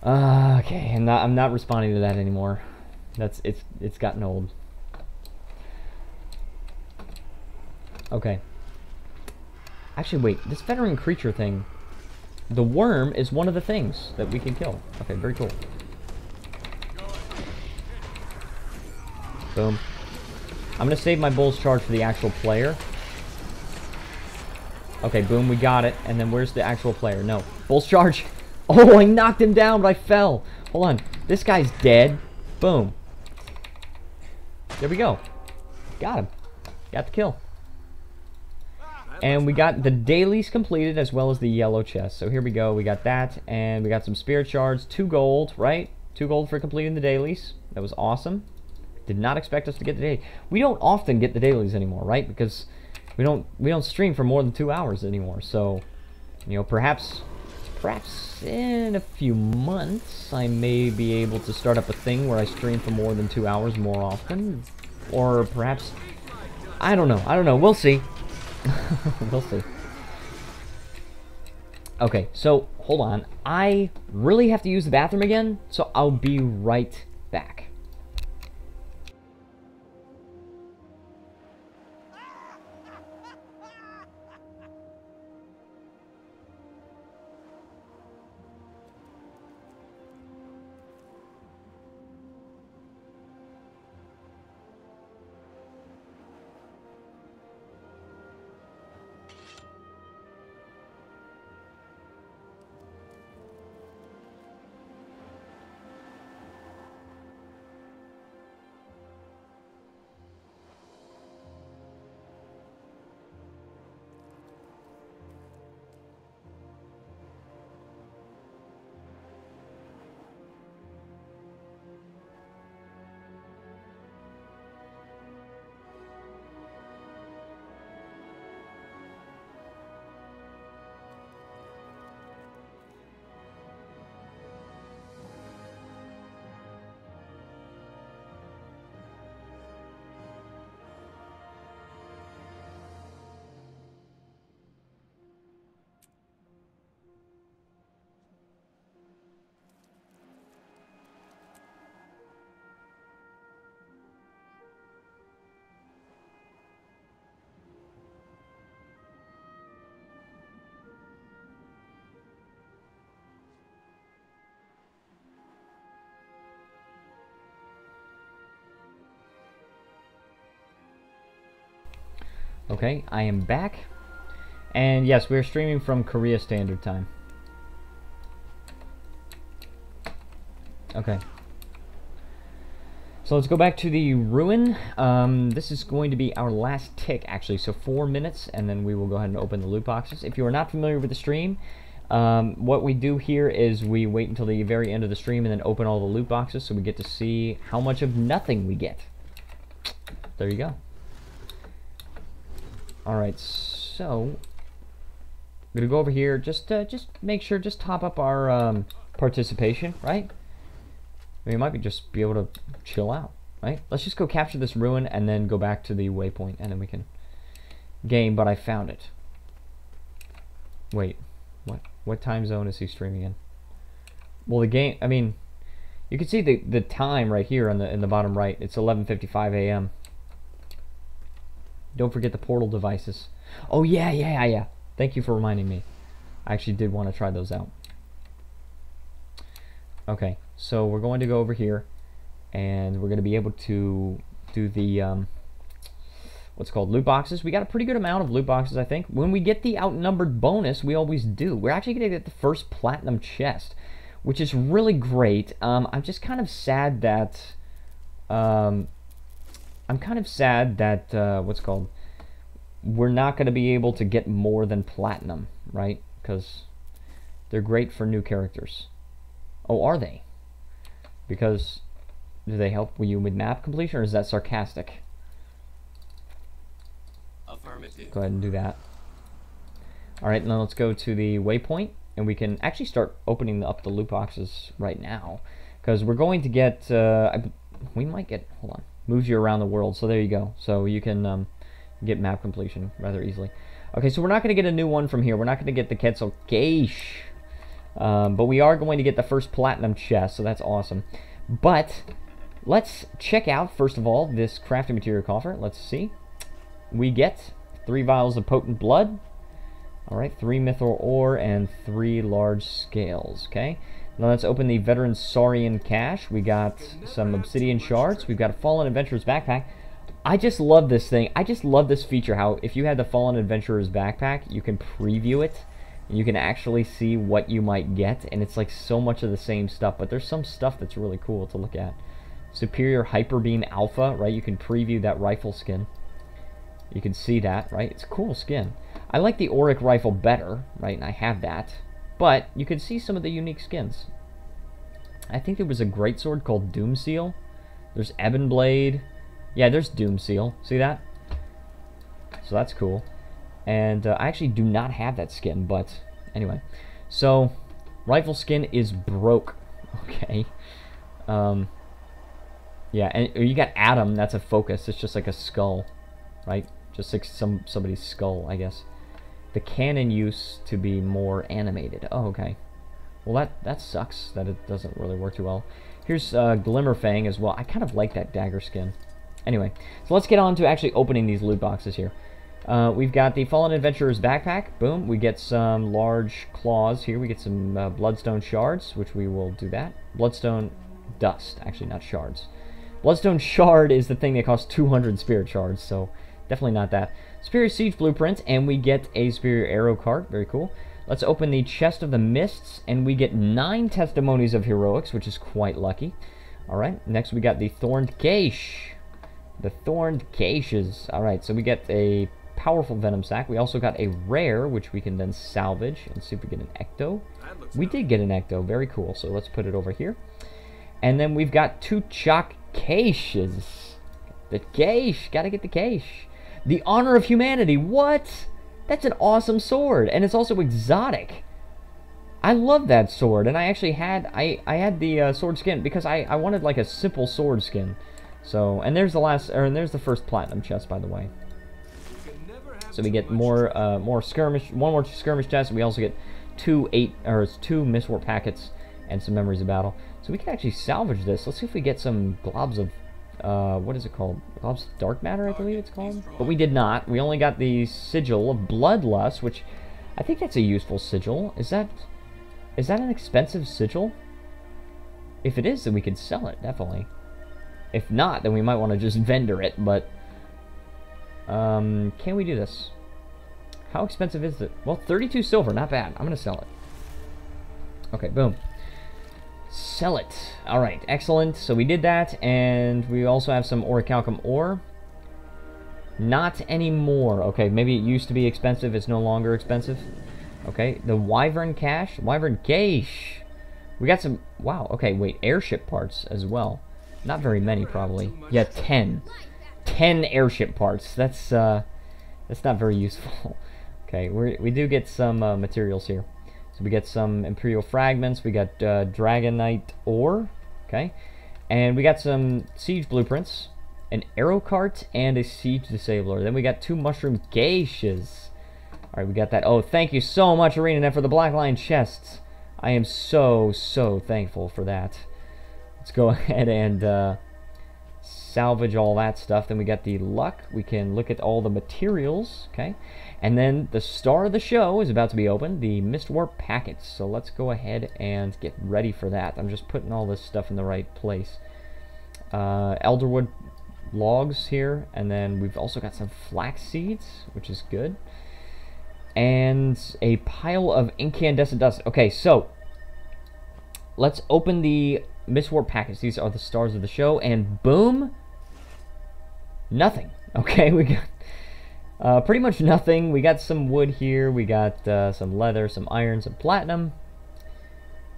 D: Okay, I'm not responding to that anymore. It's gotten old. Okay. Actually, wait. This veteran creature thing, the worm is one of the things that we can kill. Okay, very cool. Boom. I'm gonna save my bull's charge for the actual player. Okay, boom, we got it. And then where's the actual player? No. Bull's charge. Oh, I knocked him down, but I fell. Hold on. This guy's dead. Boom. There we go. Got him. Got the kill. And we got the dailies completed as well as the yellow chest. So here we go. We got that. And we got some spirit shards. 2 gold, right? 2 gold for completing the dailies. That was awesome. Did not expect us to get the dailies. We don't often get the dailies anymore, right? Because we don't stream for more than 2 hours anymore. So, you know, perhaps in a few months I may be able to start up a thing where I stream for more than 2 hours more often. Or perhaps, I don't know. We'll see. We'll see. Okay, so hold on. I really have to use the bathroom again, so I'll be right back. Okay, I am back. And yes, we're streaming from Korea Standard Time. Okay. So let's go back to the ruin. This is going to be our last tick, actually. So 4 minutes, and then we will go ahead and open the loot boxes. If you are not familiar with the stream, What we do here is we wait until the very end of the stream and then open all the loot boxes so we get to see how much of nothing we get. There you go. Alright, so I'm gonna go over here, just make sure, just top up our participation, right? We might just be able to chill out, right? Let's just go capture this ruin and then go back to the waypoint and then we can game, but I found it. Wait, what time zone is he streaming in? Well, the game, I mean, you can see the time right here on in the bottom right. It's 11:55 a.m. Don't forget the portal devices. Oh yeah. Thank you for reminding me. I actually did want to try those out. Okay, so we're going to go over here and we're going to be able to do the what's called loot boxes. We got a pretty good amount of loot boxes, I think. When we get the outnumbered bonus, we always do. We're actually going to get the first platinum chest, which is really great. I'm just kind of sad that what's called, we're not going to be able to get more than platinum, right? Because they're great for new characters. Oh, are they? Because do they help you with map completion, or is that sarcastic?
E: Affirmative.
D: Go ahead and do that. Alright, now let's go to the waypoint, and we can actually start opening up the loot boxes right now. Because we're going to get, we might get, hold on, moves you around the world, so there you go. So you can get map completion rather easily. Okay, so we're not going to get a new one from here. We're not going to get the Quetzal Geish. But we are going to get the first platinum chest, so that's awesome. But let's check out, first of all, this crafting material coffer. Let's see. We get 3 vials of potent blood. Alright, 3 mithril ore and 3 large scales. Okay. Now let's open the Veteran Saurian cache. We got some obsidian shards. We've got a Fallen Adventurer's backpack. I just love this thing. I just love this feature, how if you had the Fallen Adventurer's backpack, you can preview it. And you can actually see what you might get. And it's like so much of the same stuff. But there's some stuff that's really cool to look at. Superior Hyper Beam Alpha, right? You can preview that rifle skin. You can see that, right? It's a cool skin. I like the Auric rifle better, right? And I have that. But you can see some of the unique skins. I think there was a greatsword called Doomseal. There's Ebon Blade. Yeah, there's Doomseal. See that? So that's cool. And I actually do not have that skin, but anyway. So, rifle skin is broke. Okay. Yeah, and you got Adam, that's a focus. It's just like a skull, right? Just like somebody's skull, I guess. The cannon used to be more animated. Oh, okay. Well, that sucks that it doesn't really work too well. Here's Glimmerfang as well. I kind of like that dagger skin. Anyway, so let's get on to actually opening these loot boxes here. We've got the Fallen Adventurer's backpack. Boom. We get some large claws here. We get some bloodstone shards, which we will do that. Bloodstone dust, actually, not shards. Bloodstone shard is the thing that costs 200 spirit shards, so definitely not that. Superior Siege blueprint, and we get a Superior Arrow cart. Very cool. Let's open the Chest of the Mists, and we get 9 testimonies of heroics, which is quite lucky. Alright, next we got the Thorned Cache. The Thorned Caches. Alright, so we get a powerful venom sac. We also got a rare, which we can then salvage and see if we get an ecto. We did get an ecto. Very cool. So let's put it over here. And then we've got 2 chalk caches. The cache. Gotta get the cache. The Honor of Humanity. What? That's an awesome sword. And it's also exotic. I love that sword. And I actually had I had the sword skin because I wanted like a simple sword skin. So, and there's the first platinum chest, by the way. So we get more skirmish, one more skirmish chest. We also get 2 Mistwarp packets and some memories of battle. So we can actually salvage this. Let's see if we get some globs of what is it called? Globs of dark matter, I believe it's called. But we did not. We only got the sigil of bloodlust, which I think that's a useful sigil. Is that an expensive sigil? If it is, then we could sell it, definitely. If not, then we might want to just vendor it, but can we do this? How expensive is it? Well, 32 silver, not bad. I'm gonna sell it. Okay, boom. Sell it. Alright, excellent. So we did that, and we also have some orichalcum ore. Not anymore. Okay, maybe it used to be expensive, it's no longer expensive. Okay, the Wyvern Cache. Wyvern Cache. We got some... Wow, okay, wait. Airship parts as well. Not very many, probably. Yeah, 10. 10 airship parts. That's not very useful. Okay, we do get some materials here. So we get some Imperial Fragments. We got Dragonite Ore. Okay. And we got some Siege Blueprints. An Arrow Cart and a Siege Disabler. Then we got 2 Mushroom Geishas. Alright, we got that. Oh, thank you so much, ArenaNet, for the Black Lion chests. I am so thankful for that. Let's go ahead and salvage all that stuff. Then we got the luck. We can look at all the materials. Okay. And then the star of the show is about to be opened, the Mistwarp packets. So let's go ahead and get ready for that. I'm just putting all this stuff in the right place. Elderwood logs here, and then we've also got some flax seeds, which is good. And a pile of incandescent dust. Okay, so let's open the Mistwarp packets. These are the stars of the show, and boom, nothing. Okay, we got pretty much nothing. We got some wood here. We got some leather, some iron, some platinum.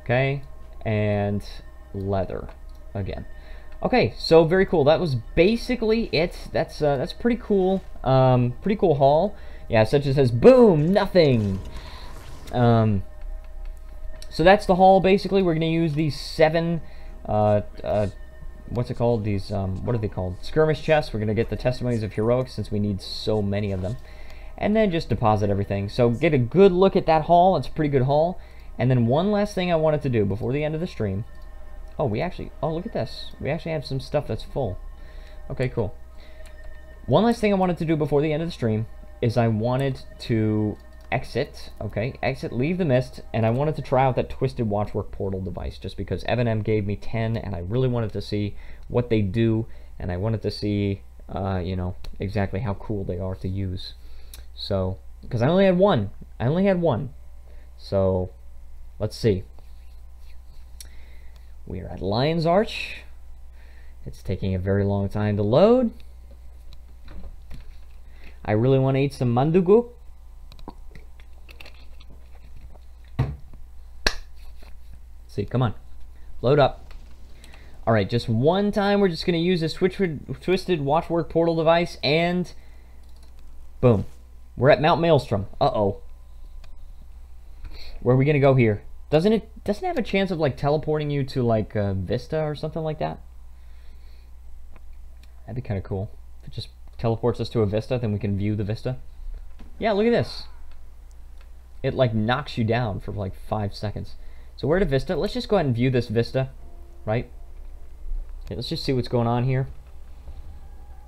D: Okay, and leather again. Okay, so very cool. That was basically it. That's pretty cool. Pretty cool haul. Yeah, such as says, boom, nothing. So that's the haul. Basically, we're gonna use these 7. What's it called? These what are they called? Skirmish chests. We're gonna get the testimonies of heroics since we need so many of them, and then just deposit everything. So get a good look at that haul. It's a pretty good haul. And then one last thing I wanted to do before the end of the stream. Oh, look at this. We actually have some stuff that's full. Okay, cool. One last thing I wanted to do before the end of the stream is I wanted to exit, leave the mist, and I wanted to try out that Twisted Watchwork portal device just because Evan M gave me 10, and I really wanted to see what they do, and I wanted to see, you know, exactly how cool they are to use. So, because I only had one. So, let's see. We are at Lion's Arch. It's taking a very long time to load. I really want to eat some mandugu. See, come on. Load up. Alright, just one time we're just going to use this Twisted Watchwork portal device, and boom. We're at Mount Maelstrom. Uh-oh. Where are we going to go here? Doesn't it have a chance of like teleporting you to like Vista or something like that? That'd be kind of cool. If it just teleports us to a Vista, then we can view the Vista. Yeah, look at this. It like knocks you down for like 5 seconds. So we're at a Vista. Let's just go ahead and view this Vista, right? Okay, let's just see what's going on here.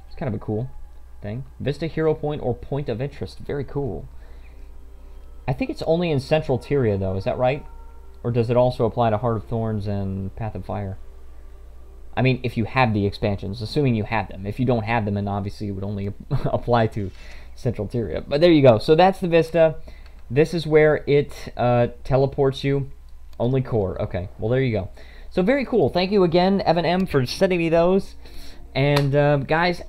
D: It's kind of a cool thing. Vista Hero Point or Point of Interest. Very cool. I think it's only in Central Tyria though, is that right? Or does it also apply to Heart of Thorns and Path of Fire? I mean, if you have the expansions, assuming you have them. If you don't have them, then obviously it would only apply to Central Tyria. But there you go. So that's the Vista. This is where it teleports you. Only core. Okay, well there you go. So very cool. Thank you again, Evan M, for sending me those. And guys,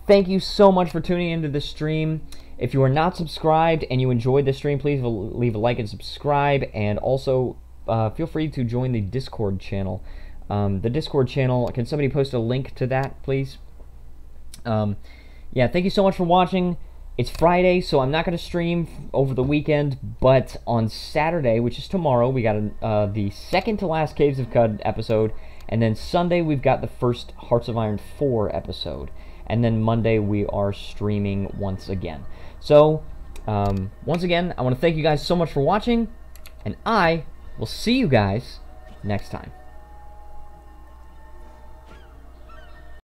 D: thank you so much for tuning into this stream. If you are not subscribed and you enjoyed this stream, please leave a like and subscribe. And also, feel free to join the Discord channel. The Discord channel, can somebody post a link to that, please? Yeah, thank you so much for watching. It's Friday, so I'm not going to stream over the weekend, but on Saturday, which is tomorrow, we got the second to last Caves of Cud episode, and then Sunday we've got the first Hearts of Iron 4 episode, and then Monday we are streaming once again. So, once again, I want to thank you guys so much for watching, and I will see you guys next time.